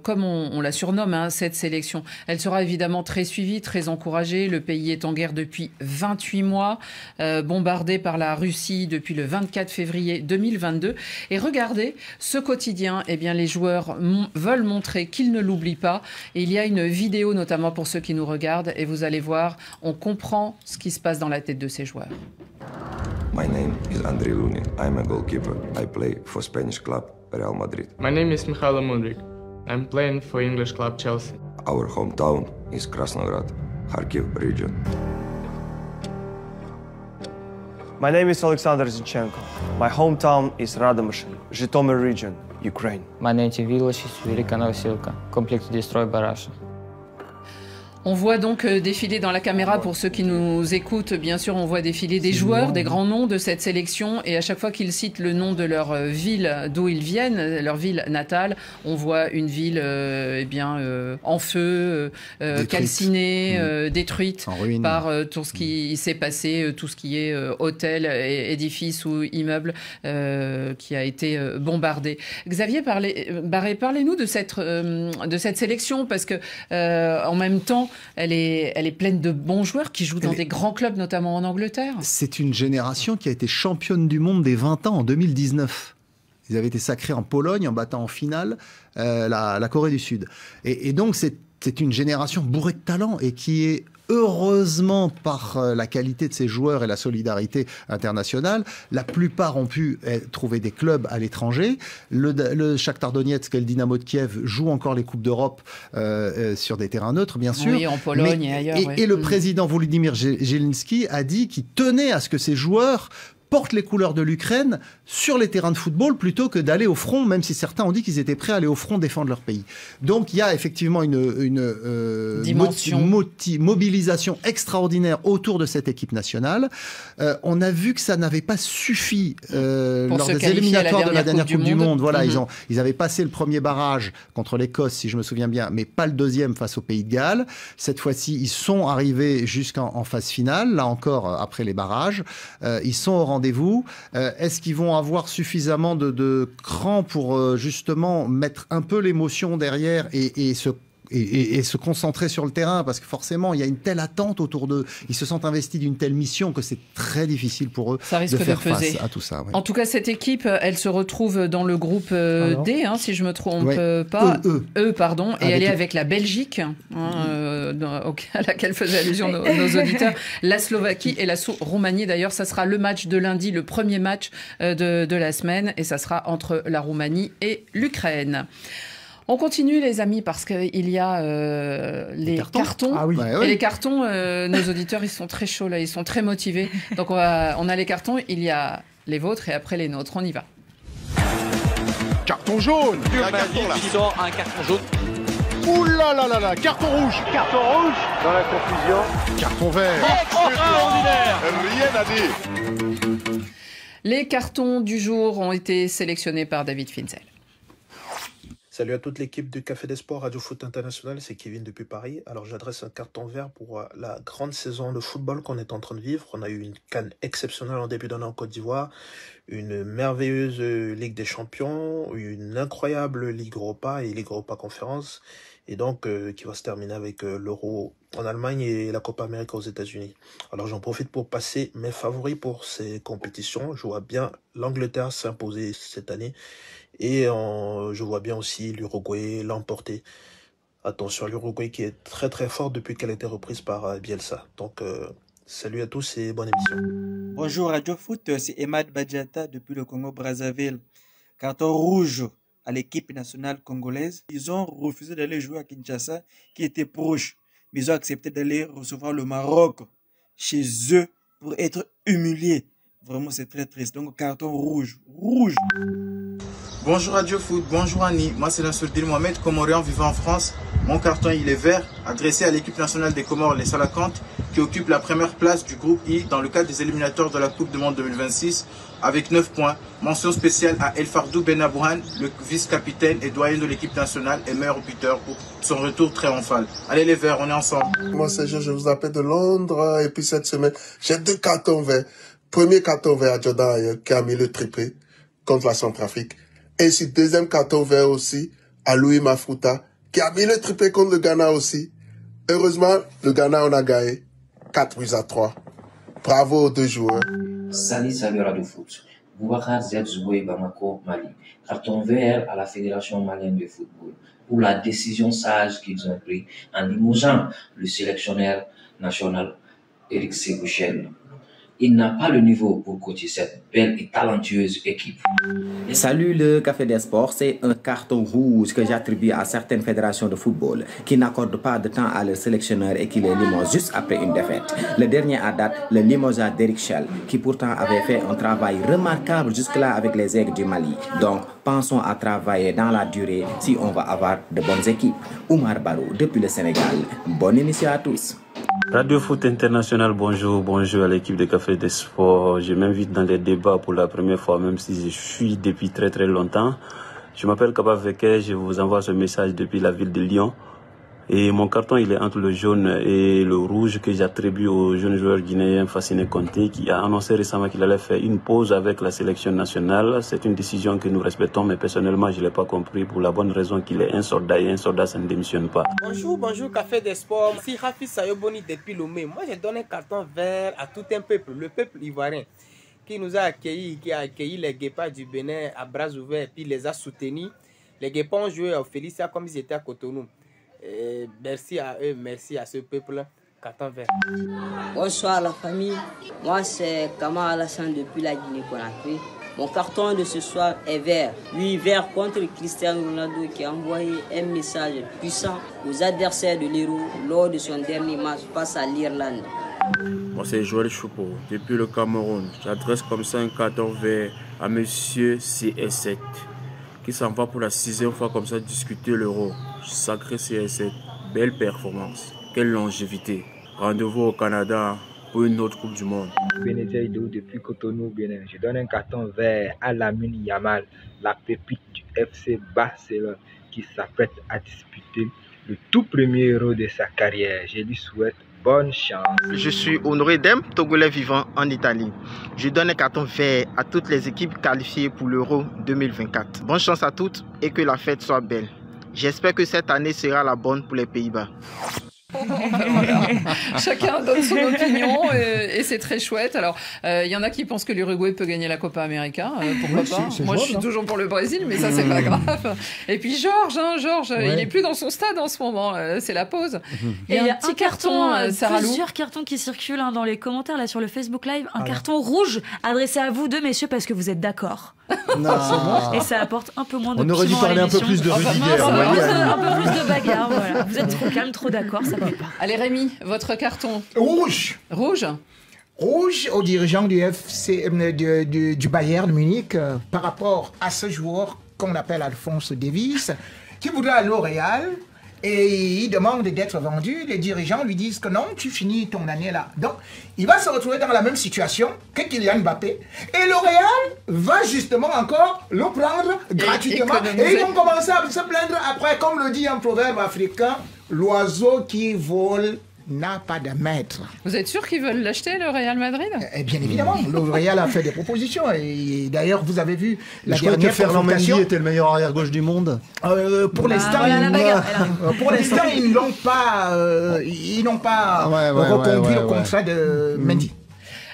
[SPEAKER 5] comme on la surnomme, cette sélection, elle sera évidemment très suivie, très encouragée. Le pays est en guerre depuis 28 mois, bombardé par la Russie depuis le 24 février 2022. Et regardez, ce quotidien, eh bien, les joueurs veulent montrer qu'ils ne l'oublient pas. Et il y a une vidéo, notamment pour ceux qui nous regardent, et vous allez voir, on comprend ce qui se passe dans la tête de ces joueurs.
[SPEAKER 15] My name is Andriy Lunin. I'm a goalkeeper. I play for Spanish club Real Madrid.
[SPEAKER 16] My name is Mikhailo Mudryk. I'm playing for English club Chelsea.
[SPEAKER 15] Our hometown is Krasnograd, Kharkiv region.
[SPEAKER 17] My name is Alexander Zinchenko. My hometown is Radomyshl, Zhytomyr region, Ukraine.
[SPEAKER 18] My native village is Velika Novosilka, completely destroyed by Russia.
[SPEAKER 5] On voit donc défiler dans la caméra, pour ceux qui nous écoutent, bien sûr, on voit défiler des joueurs, des grands noms de cette sélection. Et à chaque fois qu'ils citent le nom de leur ville d'où ils viennent, leur ville natale, on voit une ville en feu, calcinée, détruite par tout ce qui s'est passé, tout ce qui est hôtel, édifice ou immeuble qui a été bombardé. Xavier Barré, parlez-nous de cette sélection, parce que en même temps, elle est pleine de bons joueurs qui jouent dans des grands clubs, notamment en Angleterre.
[SPEAKER 13] C'est une génération qui a été championne du monde des 20 ans en 2019. Ils avaient été sacrés en Pologne en battant en finale la Corée du Sud. Et donc c'est une génération bourrée de talent et qui est heureusement, par la qualité de ces joueurs et la solidarité internationale, la plupart ont pu trouver des clubs à l'étranger. Le Shakhtar Donetsk et le Dynamo de Kiev jouent encore les Coupes d'Europe sur des terrains neutres, bien sûr.
[SPEAKER 5] Oui, en Pologne et ailleurs.
[SPEAKER 13] Et le président Volodymyr Zelensky a dit qu'il tenait à ce que ces joueurs portent les couleurs de l'Ukraine sur les terrains de football plutôt que d'aller au front, même si certains ont dit qu'ils étaient prêts à aller au front défendre leur pays. Donc il y a effectivement une mobilisation extraordinaire autour de cette équipe nationale. On a vu que ça n'avait pas suffi lors des éliminatoires de la dernière Coupe du Monde. Voilà, ils avaient passé le premier barrage contre l'Écosse, si je me souviens bien, mais pas le deuxième face au Pays de Galles. Cette fois-ci, ils sont arrivés jusqu'en phase finale, là encore après les barrages. Ils sont au rendez-vous. Est-ce qu'ils vont avoir suffisamment de cran pour justement mettre un peu l'émotion derrière et se et se concentrer sur le terrain, parce que forcément, il y a une telle attente autour d'eux. Ils se sentent investis d'une telle mission que c'est très difficile pour eux de faire face à tout ça. Ouais.
[SPEAKER 5] En tout cas, cette équipe, elle se retrouve dans le groupe D, si je me trompe pas. Pardon. Et elle est avec la Belgique, à laquelle faisaient allusion nos auditeurs, la Slovaquie et la Roumanie. D'ailleurs, ça sera le match de lundi, le premier match de la semaine, et ça sera entre la Roumanie et l'Ukraine. On continue, les amis, parce qu'il y a les cartons. Ah oui. Et les cartons, nos auditeurs, ils sont très chauds là, ils sont très motivés. Donc on a les cartons, il y a les vôtres et après les nôtres. On y va.
[SPEAKER 10] Carton jaune.
[SPEAKER 11] Un carton jaune.
[SPEAKER 10] Ouh là là là là, carton rouge.
[SPEAKER 11] Carton rouge.
[SPEAKER 10] Dans la confusion. Carton vert.
[SPEAKER 11] Extraordinaire.
[SPEAKER 10] Rien à dire.
[SPEAKER 5] Les cartons du jour ont été sélectionnés par David Finzel.
[SPEAKER 19] Salut à toute l'équipe du Café des Sports Radio Foot International, c'est Kevin depuis Paris. Alors j'adresse un carton vert pour la grande saison de football qu'on est en train de vivre. On a eu une CAN exceptionnelle en début d'année en Côte d'Ivoire, une merveilleuse Ligue des Champions, une incroyable Ligue Europa et Ligue Europa Conférence, et donc qui va se terminer avec l'Euro en Allemagne et la Copa América aux États-Unis. Alors j'en profite pour passer mes favoris pour ces compétitions. Je vois bien l'Angleterre s'imposer cette année. Et je vois bien aussi l'Uruguay l'emporter. Attention, l'Uruguay qui est très très fort depuis qu'elle a été reprise par Bielsa. Donc, salut à tous et bonne émission.
[SPEAKER 20] Bonjour Radio Foot, c'est Emad Badjata depuis le Congo-Brazzaville. Carton rouge à l'équipe nationale congolaise. Ils ont refusé d'aller jouer à Kinshasa, qui était proche. Mais ils ont accepté d'aller recevoir le Maroc chez eux pour être humiliés. Vraiment, c'est très triste. Donc, carton rouge. Rouge.
[SPEAKER 21] Bonjour Radio Foot, bonjour Annie, moi c'est Nassourdine Mohamed, Comorien vivant en France. Mon carton il est vert, adressé à l'équipe nationale des Comores, les Salakantes, qui occupe la première place du groupe I dans le cadre des éliminatoires de la Coupe du Monde 2026, avec 9 points. Mention spéciale à El Fardou Benabouhan, le vice-capitaine et doyen de l'équipe nationale et meilleur buteur pour son retour triomphal. Allez les Verts, on est ensemble.
[SPEAKER 22] Moi c'est Jean, je vous appelle de Londres, et puis cette semaine, j'ai 2 cartons verts. Premier carton vert à Jordan Ayew, qui a mis le triplé contre la Centrafrique. Et si deuxième carton vert aussi à Louis Mafouta, qui a mis le triplé contre le Ghana aussi. Heureusement, le Ghana, on a gagné 4-3. Bravo aux 2 joueurs.
[SPEAKER 23] Salut Radio Foot. Boubacar Zebzoué Bamako, Mali. Carton vert à la Fédération malienne de football pour la décision sage qu'ils ont prise en limogeant le sélectionneur national Eric Ségouchel. Il n'a pas le niveau pour coacher cette belle et talentueuse équipe.
[SPEAKER 24] Salut le Café des Sports, c'est un carton rouge que j'attribue à certaines fédérations de football qui n'accordent pas de temps à leurs sélectionneurs et qui les limogent juste après une défaite. Le dernier à date, le limogeage d'Eric Schell, qui pourtant avait fait un travail remarquable jusque-là avec les Aigles du Mali. Donc, pensons à travailler dans la durée si on va avoir de bonnes équipes. Oumar Barou, depuis le Sénégal. Bonne émission à tous.
[SPEAKER 25] Radio Foot International, bonjour à l'équipe de Café des Sports. Je m'invite dans les débats pour la première fois, même si je suis depuis très très longtemps. Je m'appelle Kaba Veke, je vous envoie ce message depuis la ville de Lyon. Et mon carton, il est entre le jaune et le rouge que j'attribue au jeune joueur guinéen Fassine Conté qui a annoncé récemment qu'il allait faire une pause avec la sélection nationale. C'est une décision que nous respectons, mais personnellement, je ne l'ai pas compris pour la bonne raison qu'il est un soldat et un soldat, ça ne démissionne pas.
[SPEAKER 26] Bonjour Café des Sports. Si Rafi Sayoboni depuis Lomé, moi je donne un carton vert à tout un peuple, le peuple ivoirien, qui nous a accueillis, qui a accueilli les guépards du Bénin à bras ouverts et puis les a soutenus. Les guépards ont joué au Félicia comme ils étaient à Cotonou. Et merci à eux, merci à ce peuple. Carton vert.
[SPEAKER 27] Bonsoir la famille. Moi c'est Kama Alassane depuis la Guinée-Conakry. Mon carton de ce soir est vert. Oui, vert contre Cristiano Ronaldo qui a envoyé un message puissant aux adversaires de l'Héros lors de son dernier match face à l'Irlande.
[SPEAKER 28] Moi c'est Joël Choupo depuis le Cameroun. J'adresse comme ça un carton vert à monsieur CS7 qui s'en va pour la 6e fois comme ça discuter l'Euro. Sacré CS7, belle performance, quelle longévité. Rendez-vous au Canada pour une autre Coupe du Monde.
[SPEAKER 29] Benedetto depuis Cotonou, Bénin. Je donne un carton vert à Lamine Yamal, la pépite du FC Barcelone qui s'apprête à disputer le tout premier Euro de sa carrière. Je lui souhaite bonne chance.
[SPEAKER 30] Je suis Honoré Dem, Togolais vivant en Italie. Je donne un carton vert à toutes les équipes qualifiées pour l'Euro 2024. Bonne chance à toutes et que la fête soit belle. J'espère que cette année sera la bonne pour les Pays-Bas.
[SPEAKER 5] Chacun donne son opinion et c'est très chouette. Alors, il y en a qui pensent que l'Uruguay peut gagner la Copa América. Pourquoi pas? Moi, je suis toujours pour le Brésil, mais ça, c'est pas grave. Et puis Georges, il est plus dans son stade en ce moment. C'est la pause.
[SPEAKER 1] Et il y a un petit carton,
[SPEAKER 5] Sarah Lou.
[SPEAKER 1] plusieurs cartons qui circulent dans les commentaires là sur le Facebook Live. Un carton rouge adressé à vous deux, messieurs, parce que vous êtes d'accord. Et ça apporte un peu moins de piment.
[SPEAKER 13] On aurait dû parler un peu plus de Rudiger.
[SPEAKER 1] Un peu plus de bagarre. Voilà. Vous êtes trop calme, trop d'accord. Ça plaît pas.
[SPEAKER 5] Allez Rémi, votre carton.
[SPEAKER 2] Rouge.
[SPEAKER 5] Rouge
[SPEAKER 2] aux dirigeants du FC du Bayern Munich par rapport à ce joueur qu'on appelle Alphonse Davies, qui voudrait aller au Real et il demande d'être vendu. Les dirigeants lui disent que non, tu finis ton année là. Donc, il va se retrouver dans la même situation que Kylian Mbappé. Et le Real va justement encore le prendre gratuitement. Et ils vont commencer à se plaindre après, comme le dit un proverbe africain, l'oiseau qui vole n'a pas de maître.
[SPEAKER 5] Vous êtes sûr qu'ils veulent l'acheter, le Real Madrid?
[SPEAKER 2] Bien évidemment, le Real a fait des propositions et d'ailleurs vous avez vu la dernière
[SPEAKER 13] que Ferland Mendy était le meilleur arrière-gauche du monde.
[SPEAKER 2] Pour l'instant, ils n'ont pas reconduit le contrat de Mendy.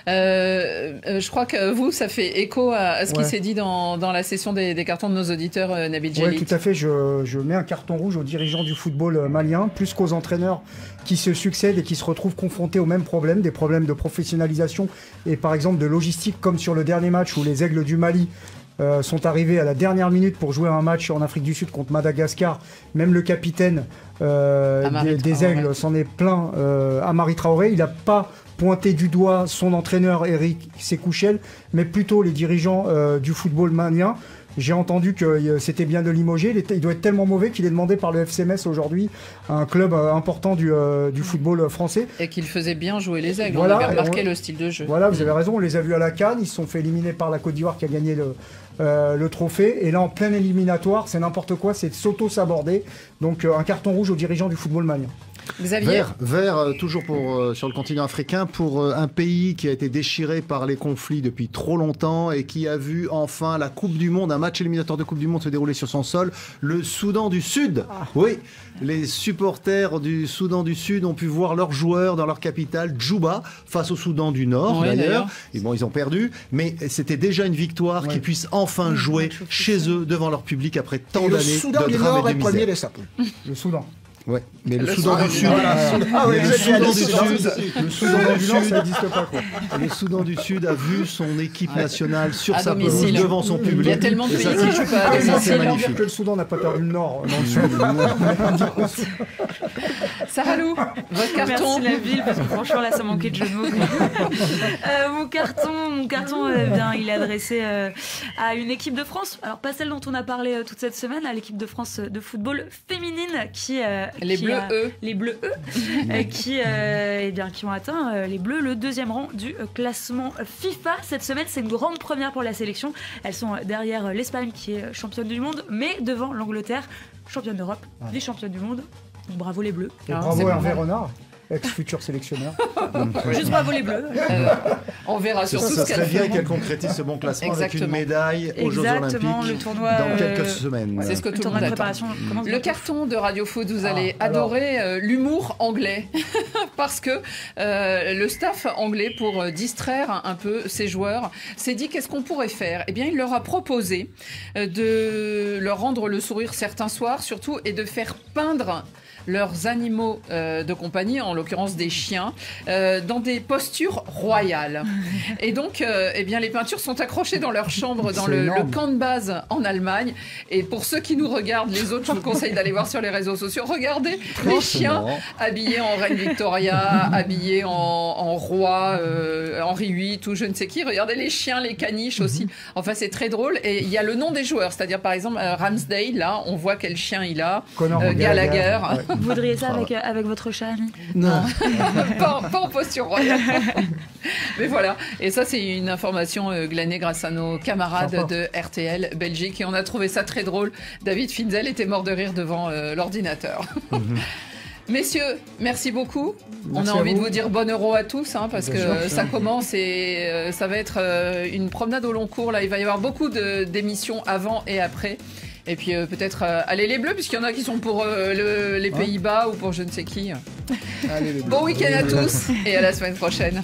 [SPEAKER 5] Je crois que vous, ça fait écho à ce qui s'est dit dans la session des cartons de nos auditeurs, Nabil Djellit.
[SPEAKER 3] Oui, tout à fait. Je mets un carton rouge aux dirigeants du football malien, plus qu'aux entraîneurs qui se succèdent et qui se retrouvent confrontés aux mêmes problèmes, des problèmes de professionnalisation et par exemple de logistique, comme sur le dernier match où les Aigles du Mali sont arrivés à la dernière minute pour jouer un match en Afrique du Sud contre Madagascar. Même le capitaine des Aigles s'en est plaint, Amari Traoré. Il n'a pas pointé du doigt son entraîneur Eric Sekouchel, mais plutôt les dirigeants du football malien. J'ai entendu que c'était bien de limoger. Il doit être tellement mauvais qu'il est demandé par le FC Metz aujourd'hui, un club important du football français.
[SPEAKER 5] Et qu'il faisait bien jouer les Aigles. Voilà, on avait remarqué le style de jeu.
[SPEAKER 3] Voilà, vous avez raison. On les a vus à la CAN. Ils se sont fait éliminer par la Côte d'Ivoire qui a gagné le trophée. Et là, en plein éliminatoire, c'est n'importe quoi. C'est s'auto-saborder. Donc, un carton rouge aux dirigeants du football malien.
[SPEAKER 5] Xavier.
[SPEAKER 13] Vert, toujours sur le continent africain, pour un pays qui a été déchiré par les conflits depuis trop longtemps et qui a vu enfin la Coupe du Monde, un match éliminatoire de Coupe du Monde se dérouler sur son sol, le Soudan du Sud. Oui, les supporters du Soudan du Sud ont pu voir leurs joueurs dans leur capitale, Djouba, face au Soudan du Nord, d'ailleurs. Et bon, ils ont perdu, mais c'était déjà une victoire qu'ils puissent enfin jouer chez eux, devant leur public, après tant d'années de drame et de misère.
[SPEAKER 2] Le Soudan du Nord est premier de sa poule.
[SPEAKER 3] Le Soudan.
[SPEAKER 13] Ouais, mais le Soudan du Sud, le Soudan du Sud, ça n'existe pas quoi. Le Soudan du Sud a vu son équipe nationale sur sa pelouse devant son public.
[SPEAKER 5] Il y a tellement de pays qui jouent pas à domicile.
[SPEAKER 3] C'est magnifique que le Soudan n'a pas perdu le Nord dans le Sud.
[SPEAKER 5] Sarah Lou, votre carton.
[SPEAKER 1] Merci la ville parce que franchement là ça manquait de jeu de mots. Mon carton, il est adressé à une équipe de France. Alors pas celle dont on a parlé toute cette semaine, à l'équipe de France de football féminine qui
[SPEAKER 5] les
[SPEAKER 1] Bleus qui ont atteint les Bleus le 2e rang du classement FIFA cette semaine. C'est une grande première pour la sélection. Elles sont derrière l'Espagne qui est championne du monde, mais devant l'Angleterre, championne d'Europe, vice-championne du monde. Donc, bravo les Bleus.
[SPEAKER 3] Et bravo Hervé Renard, ex-futur sélectionneur.
[SPEAKER 1] Juste bravo les Bleus.
[SPEAKER 5] On verra surtout
[SPEAKER 13] ça serait bien qu'elle concrétise ce bon classement avec une médaille aux Jeux Olympiques
[SPEAKER 1] le tournoi,
[SPEAKER 13] dans quelques semaines.
[SPEAKER 5] C'est ce que tout le monde attend. Le carton de Radio Foot, vous allez adorer l'humour anglais parce que le staff anglais, pour distraire un peu ses joueurs, s'est dit qu'est-ce qu'on pourrait faire. Eh bien, il leur a proposé de leur rendre le sourire certains soirs surtout et de faire peindre leurs animaux de compagnie, en l'occurrence des chiens, dans des postures royales. Et donc, les peintures sont accrochées dans leur chambre, dans le camp de base en Allemagne. Et pour ceux qui nous regardent, les autres, je vous conseille d'aller voir sur les réseaux sociaux. Regardez les chiens habillés en Reine Victoria, habillés en roi, Henri VIII ou je ne sais qui. Regardez les chiens, les caniches aussi. Enfin, c'est très drôle. Et il y a le nom des joueurs, c'est-à-dire par exemple Ramsdale, là, on voit quel chien il a. Gallagher.
[SPEAKER 1] Vous voudriez ça avec votre chat, ami?
[SPEAKER 3] Non.
[SPEAKER 5] pas en posture royale. Mais voilà. Et ça, c'est une information glanée grâce à nos camarades de RTL Belgique. Et on a trouvé ça très drôle. David Finzel était mort de rire devant l'ordinateur. Messieurs, merci beaucoup. On a envie de vous dire bon euro à tous, parce que ça commence et ça va être une promenade au long cours. Là, il va y avoir beaucoup d'émissions avant et après. Et puis peut-être aller les Bleus, puisqu'il y en a qui sont pour les Pays-Bas ou pour je ne sais qui.
[SPEAKER 13] Allez, les Bleus.
[SPEAKER 5] Bon week-end à tous et à la semaine prochaine.